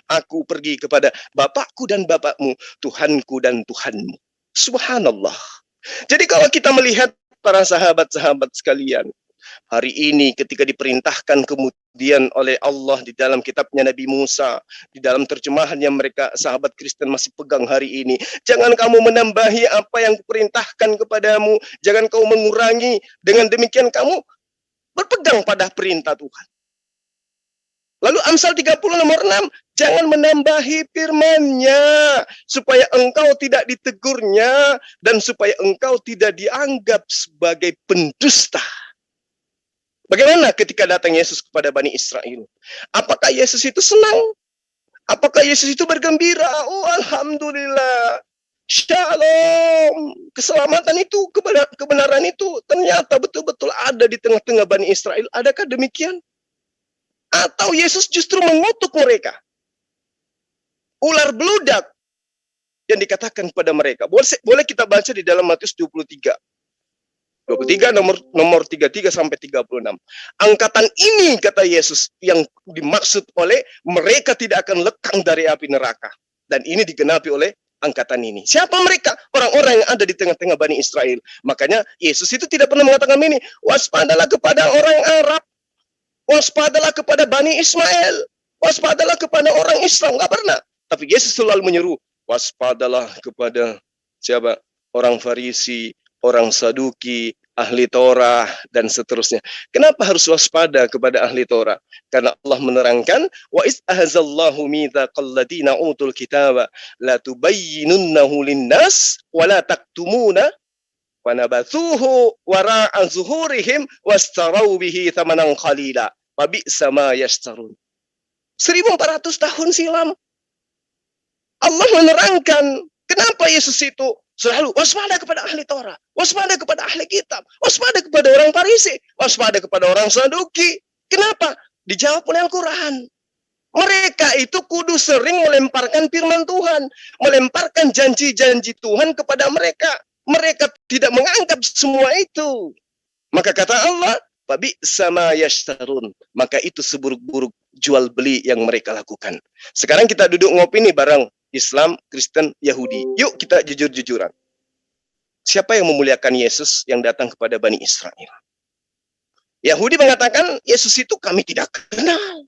Speaker 3: aku pergi kepada Bapakku dan Bapakmu, Tuhanku dan Tuhanmu. Subhanallah. Jadi kalau kita melihat para sahabat-sahabat sekalian, hari ini ketika diperintahkan kemudian oleh Allah di dalam kitabnya Nabi Musa, di dalam terjemahan yang mereka sahabat Kristen masih pegang hari ini, jangan kamu menambahi apa yang kuperintahkan kepadamu, jangan kau mengurangi, dengan demikian kamu berpegang pada perintah Tuhan. Lalu Amsal 30 nomor 6, jangan menambahi firman-Nya supaya engkau tidak ditegurnya dan supaya engkau tidak dianggap sebagai pendusta. Bagaimana ketika datang Yesus kepada Bani Israel? Apakah Yesus itu senang? Apakah Yesus itu bergembira? Oh, alhamdulillah. Shalom. Keselamatan itu, kebenaran itu ternyata betul-betul ada di tengah-tengah Bani Israel. Adakah demikian? Atau Yesus justru mengutuk mereka? Ular beludak yang dikatakan kepada mereka. Boleh kita baca di dalam Matius 23 nomor 33 sampai 36. Angkatan ini, kata Yesus, yang dimaksud oleh mereka tidak akan lekang dari api neraka. Dan ini digenapi oleh angkatan ini. Siapa mereka? Orang-orang yang ada di tengah-tengah Bani Israel. Makanya Yesus itu tidak pernah mengatakan ini, waspadalah kepada orang Arab. Waspadalah kepada Bani Ismail. Waspadalah kepada orang Islam. Nggak pernah. Tapi Yesus selalu menyeru, waspadalah kepada siapa? Orang Farisi, orang Saduki, ahli Torah, dan seterusnya. Kenapa harus waspada kepada ahli Torah? Karena Allah menerangkan, wa iz ahazallahu mitsaqal ladina utul kitaba la tubayyinunnahu linnas wa la taktumuna wa nabathuhu wara'a zuhurihim wastarau bihi thamanan qalila wa bi'sa ma yashtarun. 1400 tahun silam Allah menerangkan kenapa Yesus itu selalu waspada kepada ahli Torah, waspada kepada ahli kitab, waspada kepada orang Farisi, waspada kepada orang Saduki. Kenapa? Dijawab oleh Al-Quran. Mereka itu kudu sering melemparkan firman Tuhan, melemparkan janji-janji Tuhan kepada mereka. Mereka tidak menganggap semua itu. Maka kata Allah, Fabi sama yashtarun. Maka itu seburuk-buruk jual beli yang mereka lakukan. Sekarang kita duduk ngopi nih bareng Islam, Kristen, Yahudi. Yuk kita jujur-jujuran. Siapa yang memuliakan Yesus yang datang kepada Bani Israel? Yahudi mengatakan Yesus itu kami tidak kenal.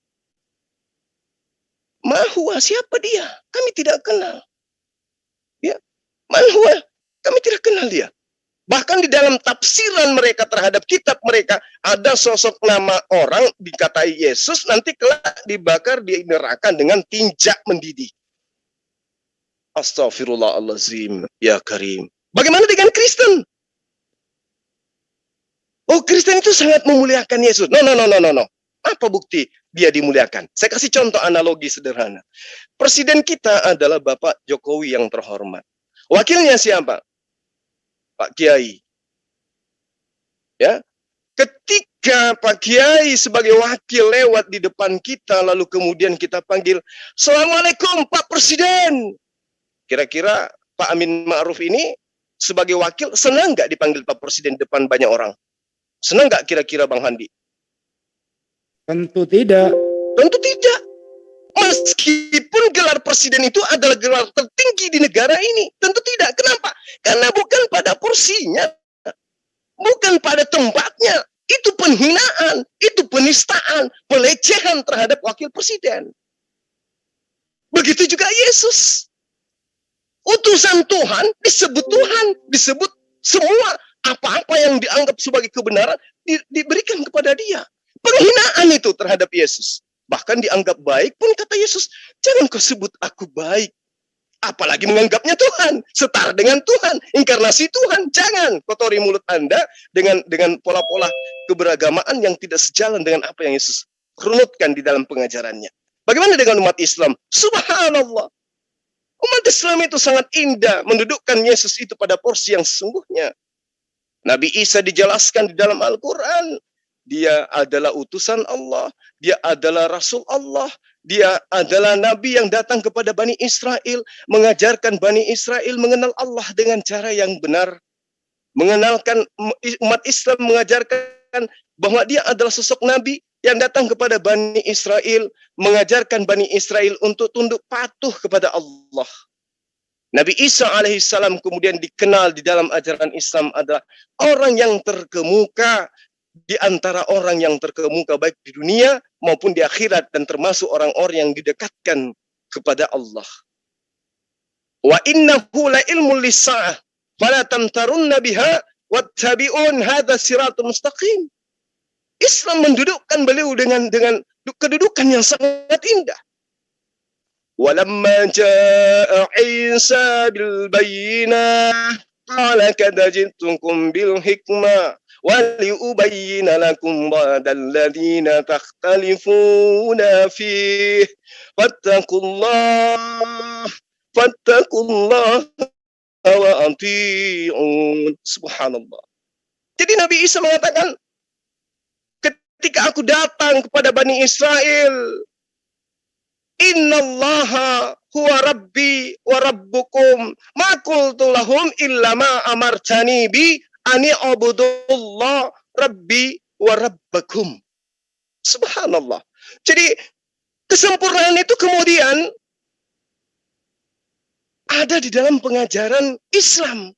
Speaker 3: Mahua, siapa dia? Kami tidak kenal. Ya, Mahua, kami tidak kenal dia. Bahkan di dalam tafsiran mereka terhadap kitab mereka, ada sosok nama orang dikatai Yesus, nanti kelak dibakar di neraka dengan tinja mendidih. Astaghfirullahaladzim, ya Karim. Bagaimana dengan Kristen? Oh, Kristen itu sangat memuliakan Yesus. No. Apa bukti dia dimuliakan? Saya kasih contoh analogi sederhana. Presiden kita adalah Bapak Jokowi yang terhormat. Wakilnya siapa? Pak Kiai. Ya. Ketika Pak Kiai sebagai wakil lewat di depan kita, lalu kemudian kita panggil, Assalamualaikum Pak Presiden. Kira-kira Pak Amin Ma'ruf ini sebagai wakil senang nggak dipanggil Pak Presiden depan banyak orang? Senang nggak kira-kira Bang Handi?
Speaker 2: Tentu tidak.
Speaker 3: Tentu tidak. Meskipun gelar presiden itu adalah gelar tertinggi di negara ini. Tentu tidak. Kenapa? Karena bukan pada porsinya. Bukan pada tempatnya. Itu penghinaan. Itu penistaan. Pelecehan terhadap wakil presiden. Begitu juga Yesus. Utusan Tuhan disebut semua apa-apa yang dianggap sebagai kebenaran diberikan kepada dia. Penghinaan itu terhadap Yesus. Bahkan dianggap baik pun kata Yesus, jangan kau sebut aku baik. Apalagi menganggapnya Tuhan, setara dengan Tuhan, inkarnasi Tuhan. Jangan kotori mulut Anda dengan pola-pola keberagamaan yang tidak sejalan dengan apa yang Yesus runutkan di dalam pengajarannya. Bagaimana dengan umat Islam? Subhanallah. Umat Islam itu sangat indah mendudukkan Yesus itu pada porsi yang sesungguhnya. Nabi Isa dijelaskan di dalam Al-Quran. Dia adalah utusan Allah. Dia adalah Rasul Allah. Dia adalah Nabi yang datang kepada Bani Israel. Mengajarkan Bani Israel mengenal Allah dengan cara yang benar. Mengenalkan umat Islam, mengajarkan bahwa dia adalah sosok Nabi yang datang kepada Bani Israel, mengajarkan Bani Israel untuk tunduk patuh kepada Allah. Nabi Isa alaihissalam kemudian dikenal di dalam ajaran Islam adalah orang yang terkemuka di antara orang yang terkemuka baik di dunia maupun di akhirat, dan termasuk orang-orang yang didekatkan kepada Allah. Wa innahu la ilmul lis-sa'ah fala tamtarunna biha wattabi'un hadza siratul mustaqim. Islam mendudukkan beliau dengan kedudukan yang sangat indah. Walamma jaa Isa bil bayyinah qala kad jitukum bil hikmah wa liubayyana lakum ba'dal ladzina takhtalifuna fihi fattaqullaha wa ati'un. Subhanallah. Jadi Nabi Isa mengatakan, ketika aku datang kepada Bani Israel, innallaha huwa rabbi wa rabbukum ma qultu lahum illa ma amartani bi ani abudullah rabbi wa rabbakum. Subhanallah. Jadi kesempurnaan itu kemudian ada di dalam pengajaran Islam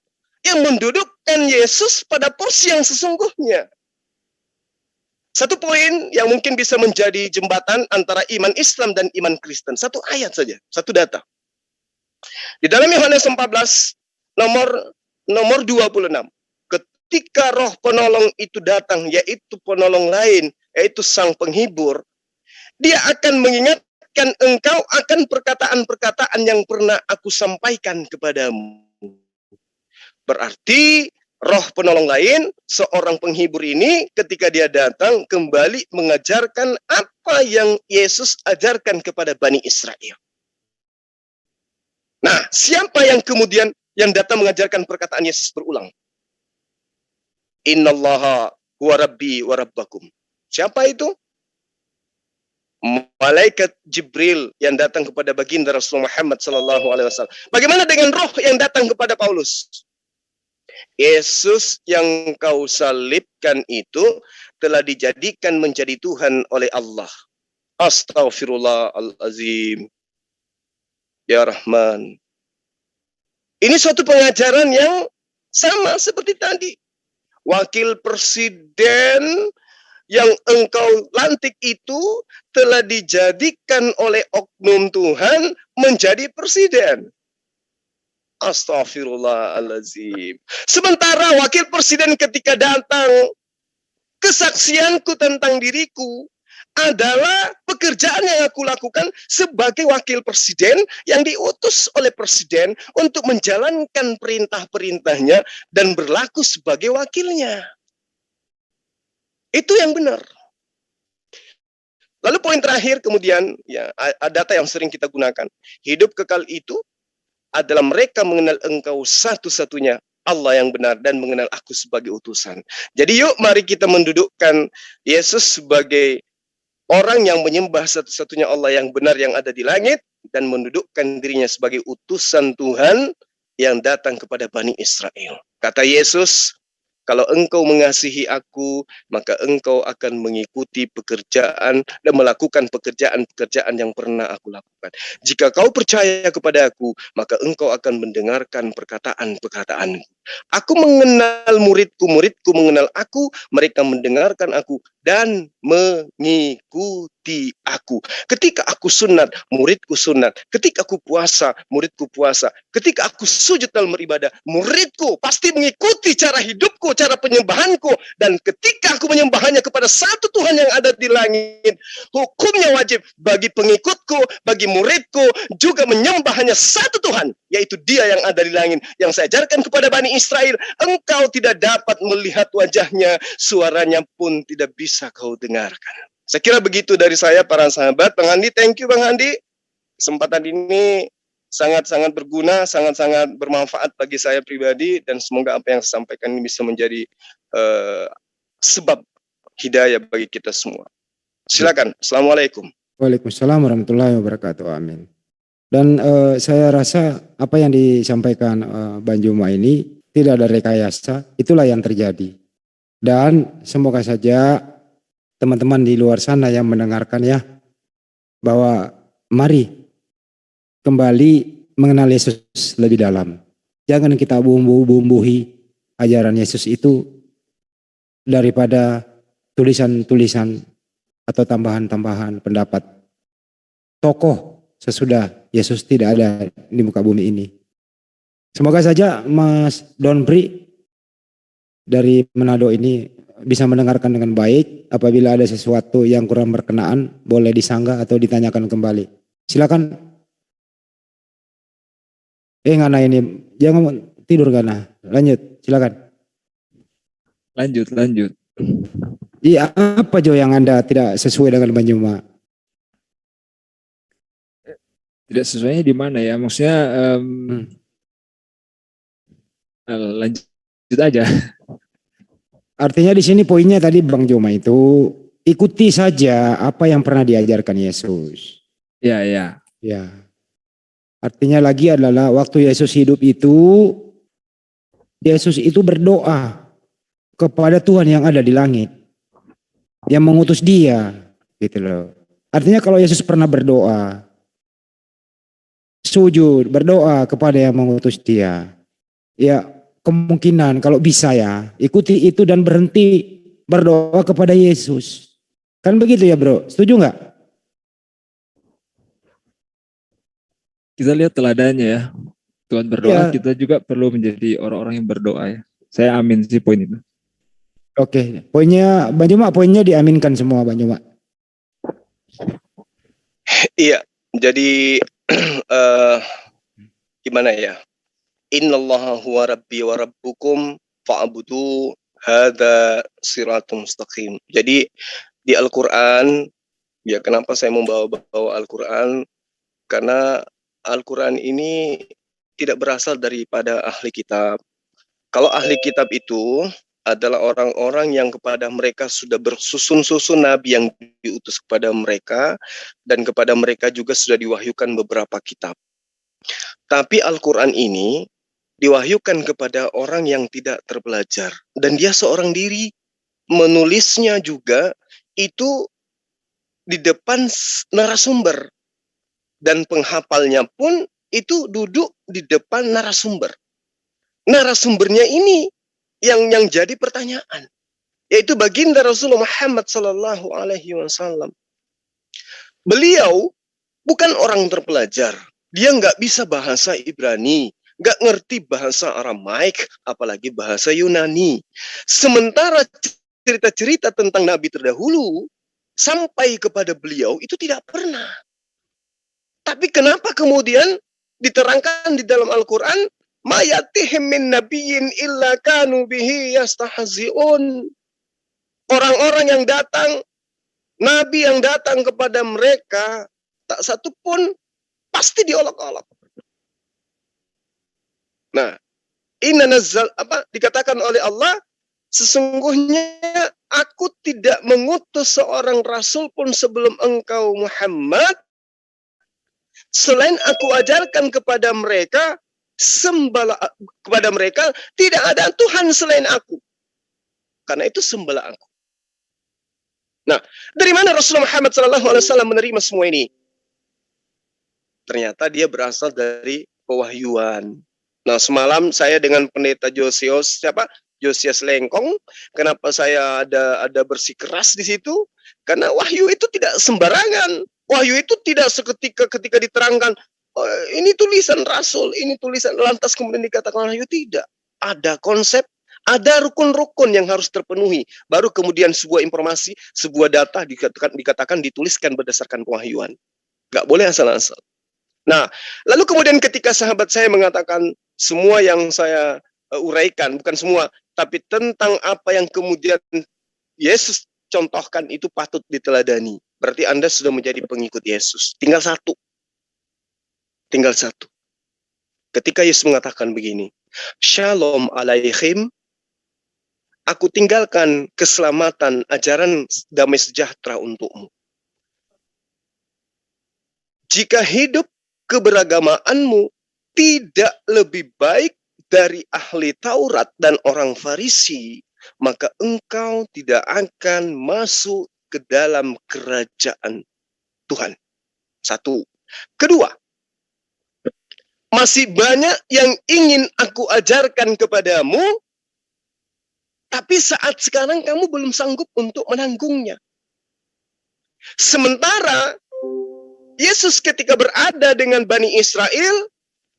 Speaker 3: yang mendudukkan Yesus pada porsi yang sesungguhnya. Satu poin yang mungkin bisa menjadi jembatan antara iman Islam dan iman Kristen. Satu ayat saja, satu data. Di dalam Yohanes 14 nomor 26. Ketika roh penolong itu datang, yaitu penolong lain, yaitu sang penghibur, dia akan mengingatkan engkau akan perkataan-perkataan yang pernah aku sampaikan kepadamu. Berarti roh penolong lain, seorang penghibur ini ketika dia datang kembali mengajarkan apa yang Yesus ajarkan kepada Bani Israel. Nah, siapa yang kemudian yang datang mengajarkan perkataan Yesus berulang? Innallaha huwa rabbi wa rabbakum. Siapa itu? Malaikat Jibril yang datang kepada baginda Rasulullah Muhammad SAW. Bagaimana dengan roh yang datang kepada Paulus? Yesus yang kau salibkan itu telah dijadikan menjadi Tuhan oleh Allah. Astaghfirullahalazim. Ya Rahman. Ini suatu pengajaran yang sama seperti tadi. Wakil presiden yang engkau lantik itu telah dijadikan oleh oknum Tuhan menjadi presiden. Astaghfirullahalazim. Sementara wakil presiden ketika datang, kesaksianku tentang diriku adalah pekerjaan yang aku lakukan sebagai wakil presiden yang diutus oleh presiden untuk menjalankan perintah-perintahnya dan berlaku sebagai wakilnya. Itu yang benar. Lalu poin terakhir kemudian, ya, data yang sering kita gunakan. Hidup kekal itu adalah mereka mengenal engkau satu-satunya Allah yang benar dan mengenal aku sebagai utusan. Jadi yuk mari kita mendudukkan Yesus sebagai orang yang menyembah satu-satunya Allah yang benar yang ada di langit dan mendudukkan dirinya sebagai utusan Tuhan yang datang kepada Bani Israel. Kata Yesus, kalau engkau mengasihi aku, maka engkau akan mengikuti pekerjaan dan melakukan pekerjaan-pekerjaan yang pernah aku lakukan. Jika kau percaya kepada aku, maka engkau akan mendengarkan perkataan-perkataanku. Aku mengenal muridku, muridku mengenal aku, mereka mendengarkan aku dan mengikuti aku. Ketika aku sunat, muridku sunat. Ketika aku puasa, muridku puasa. Ketika aku sujud dalam beribadah, muridku pasti mengikuti cara hidupku, cara penyembahanku. Dan ketika aku menyembahnya kepada satu Tuhan yang ada di langit, hukumnya wajib bagi pengikutku, bagi muridku, juga menyembah hanya satu Tuhan, yaitu Dia yang ada di langit. Yang saya ajarkan kepada Bani Israel, engkau tidak dapat melihat wajahnya, suaranya pun tidak bisa kau dengarkan. Saya kira begitu dari saya, para sahabat. Bang Handi, thank you Bang Handi. Kesempatan ini sangat-sangat berguna, sangat-sangat bermanfaat bagi saya pribadi, dan semoga apa yang saya sampaikan ini bisa menjadi sebab hidayah bagi kita semua. Silakan. Assalamualaikum.
Speaker 2: Waalaikumsalam warahmatullahi wabarakatuh. Amin. Dan saya rasa apa yang disampaikan Bang Juma ini tidak ada rekayasa, itulah yang terjadi. Dan semoga saja teman-teman di luar sana yang mendengarkan ya, bahwa mari kembali mengenal Yesus lebih dalam. Jangan kita bumbu-bumbuhi ajaran Yesus itu daripada tulisan-tulisan atau tambahan-tambahan pendapat tokoh sesudah Yesus tidak ada di muka bumi ini. Semoga saja Mas Donpri dari Manado ini bisa mendengarkan dengan baik. Apabila ada sesuatu yang kurang berkenaan, boleh disanggah atau ditanyakan kembali. Silakan. Ngana ini, jangan tidur Ngana. Lanjut, silakan.
Speaker 1: Lanjut.
Speaker 2: Iya, apa Jo yang Anda tidak sesuai dengan Bang Juma?
Speaker 1: Tidak sesuainya di mana ya? Maksudnya lanjut aja.
Speaker 2: Artinya di sini poinnya tadi Bang Juma itu ikuti saja apa yang pernah diajarkan Yesus.
Speaker 1: Ya.
Speaker 2: Ya. Artinya lagi adalah waktu Yesus hidup itu, Yesus itu berdoa kepada Tuhan yang ada di langit, yang mengutus Dia, gitu loh. Artinya kalau Yesus pernah berdoa, sujud, berdoa kepada yang mengutus Dia, ya kemungkinan kalau bisa ya ikuti itu dan berhenti berdoa kepada Yesus. Kan begitu ya bro, setuju nggak?
Speaker 1: Kita lihat teladannya ya. Tuhan berdoa,
Speaker 2: Ya,
Speaker 1: kita juga perlu menjadi orang-orang yang berdoa ya. Saya amin sih poin itu.
Speaker 2: oke. Poinnya, Bang Juma, poinnya diaminkan semua Bang Juma.
Speaker 3: Iya, jadi eh, gimana ya? Innallaha huwa rabbi wa rabbukum fa'budu hadza siratum mustaqim. Jadi di Al-Qur'an, ya kenapa saya membawa Al-Qur'an? Karena Al-Quran ini tidak berasal daripada ahli kitab. Kalau ahli kitab itu adalah orang-orang yang kepada mereka sudah bersusun-susun nabi yang diutus kepada mereka, dan kepada mereka juga sudah diwahyukan beberapa kitab. Tapi Al-Quran ini diwahyukan kepada orang yang tidak terpelajar, dan dia seorang diri. Menulisnya juga itu di depan narasumber, dan penghafalnya pun itu duduk di depan narasumber. Narasumbernya ini yang jadi pertanyaan, yaitu baginda Rasulullah Muhammad Sallallahu Alaihi Wasallam. Beliau bukan orang terpelajar, dia nggak bisa bahasa Ibrani, nggak ngerti bahasa Aramaik, apalagi bahasa Yunani. Sementara cerita-cerita tentang Nabi terdahulu sampai kepada beliau itu tidak pernah. Tapi kenapa kemudian diterangkan di dalam Al-Quran, ma yatihim min nabiyyin illa kanu bihi yastahzi'un. Orang-orang yang datang, nabi yang datang kepada mereka, tak satu pun pasti diolok-olok. Nah, inna nazzal, dikatakan oleh Allah, sesungguhnya aku tidak mengutus seorang rasul pun sebelum engkau Muhammad, selain aku ajarkan kepada mereka, kepada mereka tidak ada Tuhan selain aku. Karena itu sembahlah aku. Nah, dari mana Rasulullah Muhammad SAW menerima semua ini? Ternyata dia berasal dari pewahyuan. Nah, semalam saya dengan pendeta Josias Lengkong, kenapa saya ada bersikeras di situ? Karena wahyu itu tidak sembarangan. Wahyu itu tidak ketika diterangkan, oh, ini tulisan Rasul, ini tulisan, lantas kemudian dikatakan wahyu. Tidak. Ada konsep, ada rukun-rukun yang harus terpenuhi. Baru kemudian sebuah informasi, sebuah data dikatakan dituliskan berdasarkan pewahyuan. Nggak boleh asal-asal. Nah, lalu kemudian ketika sahabat saya mengatakan semua yang saya uraikan, bukan semua, tapi tentang apa yang kemudian Yesus contohkan itu patut diteladani. Berarti Anda sudah menjadi pengikut Yesus. Tinggal satu. Ketika Yesus mengatakan begini, Shalom alaihim, aku tinggalkan keselamatan, ajaran damai sejahtera untukmu. Jika hidup keberagamaanmu tidak lebih baik dari ahli Taurat dan orang Farisi, maka engkau tidak akan masuk ke dalam kerajaan Tuhan. Satu. Kedua, masih banyak yang ingin aku ajarkan kepadamu, tapi saat sekarang kamu belum sanggup untuk menanggungnya. Sementara Yesus ketika berada dengan Bani Israel,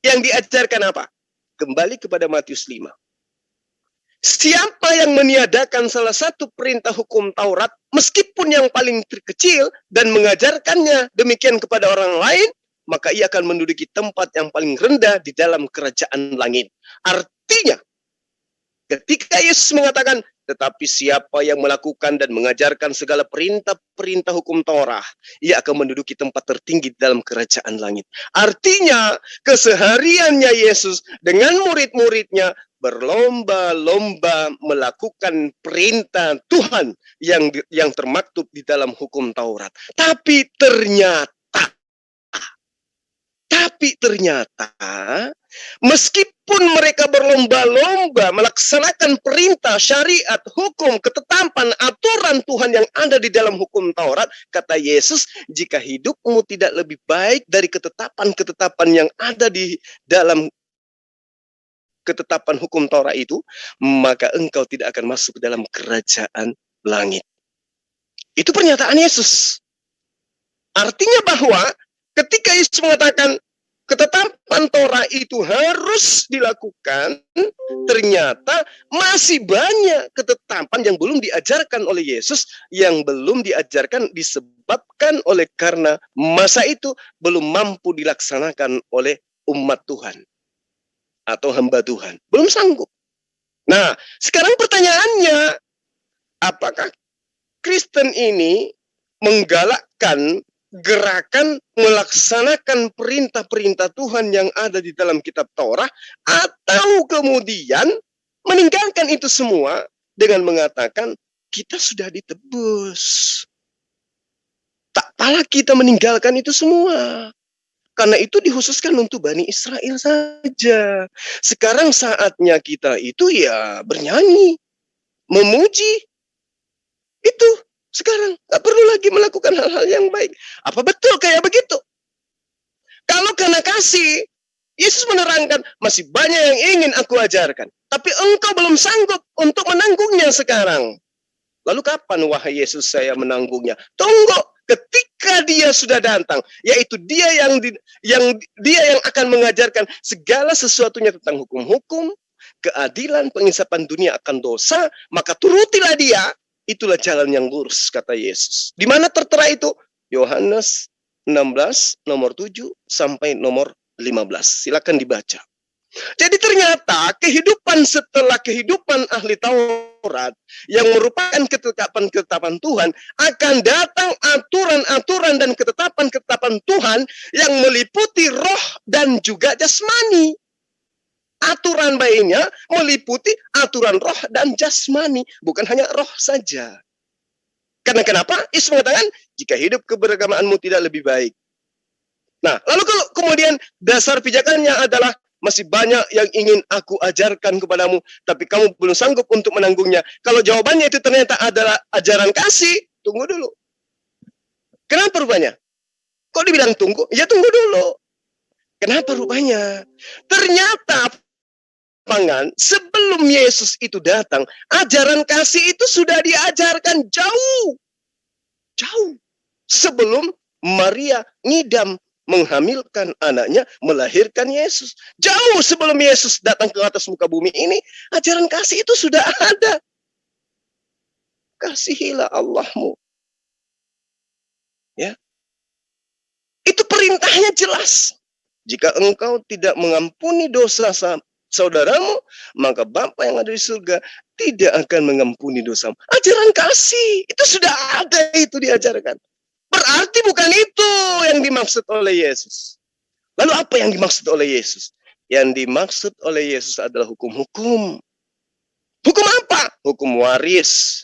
Speaker 3: yang diajarkan apa? Kembali kepada Matius 5. Siapa yang meniadakan salah satu perintah hukum Taurat, meskipun yang paling terkecil, dan mengajarkannya demikian kepada orang lain, maka ia akan menduduki tempat yang paling rendah di dalam kerajaan langit. Artinya, ketika Yesus mengatakan, tetapi siapa yang melakukan dan mengajarkan segala perintah-perintah hukum Taurat, ia akan menduduki tempat tertinggi di dalam kerajaan langit. Artinya, kesehariannya Yesus dengan murid-muridnya berlomba-lomba melakukan perintah Tuhan yang termaktub di dalam hukum Taurat. Tapi ternyata meskipun mereka berlomba-lomba melaksanakan perintah, syariat, hukum, ketetapan, aturan Tuhan yang ada di dalam hukum Taurat, kata Yesus, jika hidupmu tidak lebih baik dari ketetapan-ketetapan yang ada di dalam ketetapan hukum Taurat itu, maka engkau tidak akan masuk ke dalam kerajaan langit. Itu pernyataan Yesus. Artinya bahwa ketika Yesus mengatakan ketetapan Torah itu harus dilakukan, ternyata masih banyak ketetapan yang belum diajarkan oleh Yesus, yang belum diajarkan disebabkan oleh karena masa itu belum mampu dilaksanakan oleh umat Tuhan atau hamba Tuhan. Belum sanggup. Nah, sekarang pertanyaannya, apakah Kristen ini menggalakkan gerakan melaksanakan perintah-perintah Tuhan yang ada di dalam kitab Torah, atau kemudian meninggalkan itu semua dengan mengatakan kita sudah ditebus, tak apalah kita meninggalkan itu semua, karena itu dikhususkan untuk Bani Israel saja. Sekarang saatnya kita itu ya bernyanyi, memuji, itu sekarang gak perlu lagi melakukan hal-hal yang baik. Apa betul kayak begitu? Kalau karena kasih, Yesus menerangkan masih banyak yang ingin aku ajarkan, tapi engkau belum sanggup untuk menanggungnya sekarang. Lalu kapan wahai Yesus saya menanggungnya? Tunggu ketika dia sudah datang, yaitu dia yang akan mengajarkan segala sesuatunya tentang hukum-hukum, keadilan, pengisapan dunia akan dosa, maka turutilah dia. Itulah jalan yang lurus, kata Yesus. Di mana tertera itu? Yohanes 16, nomor 7 sampai nomor 15. Silakan dibaca. Jadi ternyata kehidupan setelah kehidupan ahli Taurat yang merupakan ketetapan-ketetapan Tuhan, akan datang aturan-aturan dan ketetapan-ketetapan Tuhan yang meliputi roh dan juga jasmani. Aturan baiknya meliputi aturan roh dan jasmani, bukan hanya roh saja. Karena kenapa? Yesus mengatakan, jika hidup keberagamaanmu tidak lebih baik. Nah, lalu kalau kemudian dasar pijakannya adalah masih banyak yang ingin aku ajarkan kepadamu, tapi kamu belum sanggup untuk menanggungnya. Kalau jawabannya itu ternyata adalah ajaran kasih, tunggu dulu. Kenapa rupanya? Kok dibilang tunggu? Ya tunggu dulu. Kenapa rupanya? Ternyata sebelum Yesus itu datang, ajaran kasih itu sudah diajarkan jauh sebelum Maria ngidam menghamilkan anaknya, melahirkan Yesus. Jauh sebelum Yesus datang ke atas muka bumi ini, ajaran kasih itu sudah ada. Kasihilah Allahmu. Ya. Itu perintahnya jelas. Jika engkau tidak mengampuni dosa saudaramu, maka Bapa yang ada di surga tidak akan mengampuni dosamu. Ajaran kasih itu sudah ada, itu diajarkan. Berarti bukan itu yang dimaksud oleh Yesus. Lalu apa yang dimaksud oleh Yesus? Yang dimaksud oleh Yesus adalah hukum-hukum. Hukum apa? Hukum waris,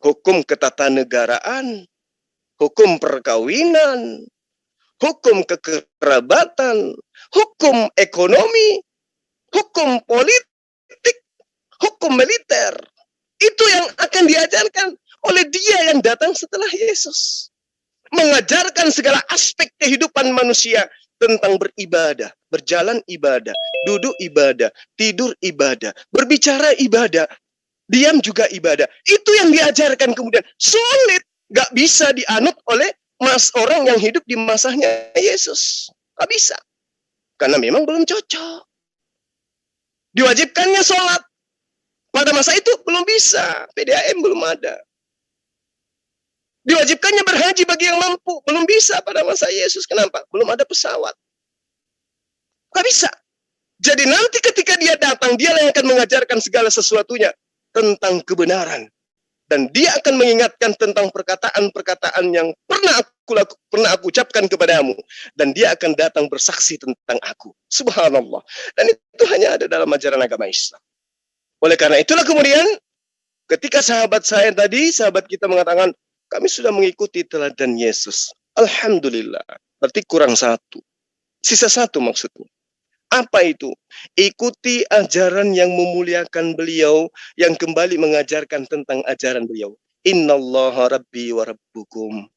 Speaker 3: hukum ketatanegaraan, hukum perkawinan, hukum kekerabatan, hukum ekonomi, hukum politik, hukum militer. Itu yang akan diajarkan oleh dia yang datang setelah Yesus. Mengajarkan segala aspek kehidupan manusia tentang beribadah, berjalan ibadah, duduk ibadah, tidur ibadah, berbicara ibadah, diam juga ibadah. Itu yang diajarkan kemudian. Sulit, gak bisa dianut oleh orang yang hidup di masanya Yesus. Gak bisa. Karena memang belum cocok. Diwajibkannya sholat. Pada masa itu belum bisa. PDAM belum ada. Diwajibkannya berhaji bagi yang mampu. Belum bisa pada masa Yesus. Kenapa? Belum ada pesawat. Gak bisa. Jadi nanti ketika dia datang, dia yang akan mengajarkan segala sesuatunya tentang kebenaran. Dan dia akan mengingatkan tentang perkataan-perkataan yang pernah aku ucapkan kepadamu. Dan dia akan datang bersaksi tentang aku. Subhanallah. Dan itu hanya ada dalam ajaran agama Islam. Oleh karena itulah kemudian, ketika sahabat kita mengatakan, kami sudah mengikuti teladan Yesus. Alhamdulillah. Berarti kurang satu. Sisa satu maksudnya. Apa itu? Ikuti ajaran yang memuliakan beliau, yang kembali mengajarkan tentang ajaran beliau. Innallaha rabbi wa rabbukum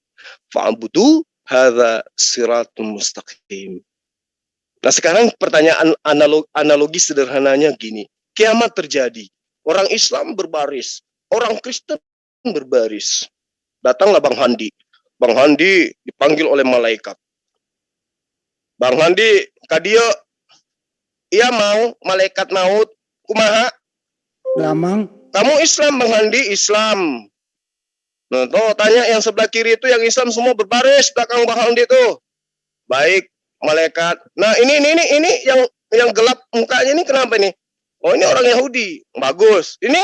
Speaker 3: fa'budu hadza siratun mustaqim. Nah sekarang pertanyaan analogi sederhananya gini. Kiamat terjadi. Orang Islam berbaris. orang Kristen berbaris. Datanglah Bang Handi. Bang Handi dipanggil oleh malaikat. Bang Handi, kadio, ia mau malaikat maut, kumaha?
Speaker 2: Damang.
Speaker 3: Kamu Islam, Bang Handi, Islam. Nah, tuh tanya yang sebelah kiri itu, yang Islam semua berbaris belakang Bang Handi tuh. Baik, malaikat. Nah, ini yang gelap mukanya ini kenapa nih? Oh, ini orang Yahudi. Bagus. Ini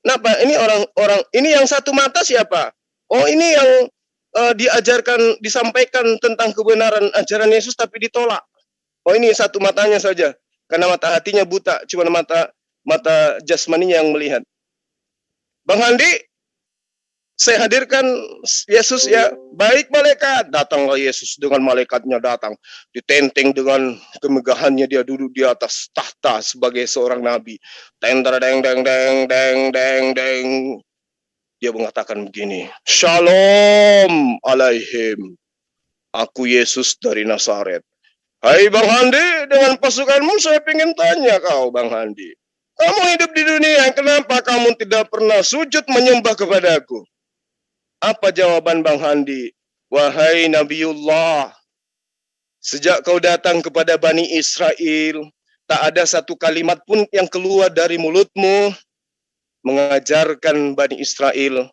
Speaker 3: kenapa? Ini orang ini yang satu mata siapa? Oh, ini yang disampaikan tentang kebenaran ajaran Yesus tapi ditolak. Oh, ini satu matanya saja. Karena mata hatinya buta, cuma mata jasmaninya yang melihat. Bang Handi, saya hadirkan Yesus ya. Baik malaikat. Datanglah Yesus dengan malaikatnya datang. Ditenteng dengan kemegahannya, dia duduk di atas tahta sebagai seorang nabi. Deng deng deng deng deng deng deng. Dia mengatakan begini, Shalom alaihim. Aku Yesus dari Nazaret. Hai Bang Handi, dengan pasukanmu saya ingin tanya kau Bang Handi. Kamu hidup di dunia, kenapa kamu tidak pernah sujud menyembah kepadaku? Apa jawaban Bang Handi? Wahai Nabiullah, sejak kau datang kepada Bani Israel, tak ada satu kalimat pun yang keluar dari mulutmu mengajarkan Bani Israel,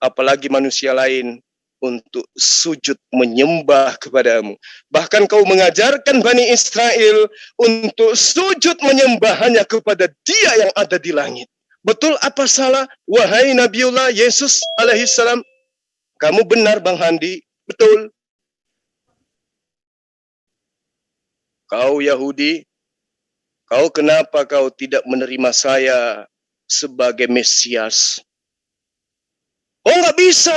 Speaker 3: apalagi manusia lain, untuk sujud menyembah kepadamu. Bahkan kau mengajarkan Bani Israel untuk sujud menyembah hanya kepada Dia yang ada di langit. Betul apa salah, wahai Nabiullah Yesus alaihissalam? Kamu benar Bang Handi, betul. Kau Yahudi, kau kenapa kau tidak menerima saya sebagai Mesias? Oh nggak bisa,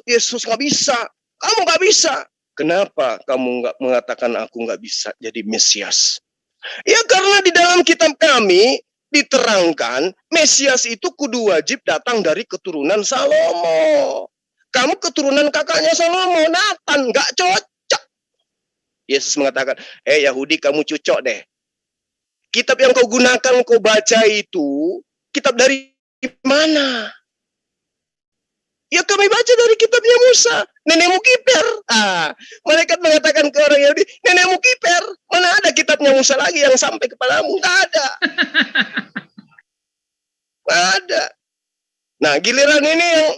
Speaker 3: Yesus nggak bisa, kamu nggak bisa. Kenapa kamu nggak mengatakan aku nggak bisa jadi Mesias? Ya karena di dalam kitab kami diterangkan Mesias itu kudu wajib datang dari keturunan Salomo. Kamu keturunan kakaknya Salomo, Nathan, nggak cocok. Yesus mengatakan, Yahudi kamu cocok deh. Kitab yang kau gunakan, kau baca itu, kitab dari mana? Ya kami baca dari kitabnya Musa, nenekmu kiper. Malaikat mengatakan ke orang Yahudi, nenekmu kiper. Mana ada kitabnya Musa lagi yang sampai kepadamu? Nggak ada. Nggak ada. Nah giliran ini yang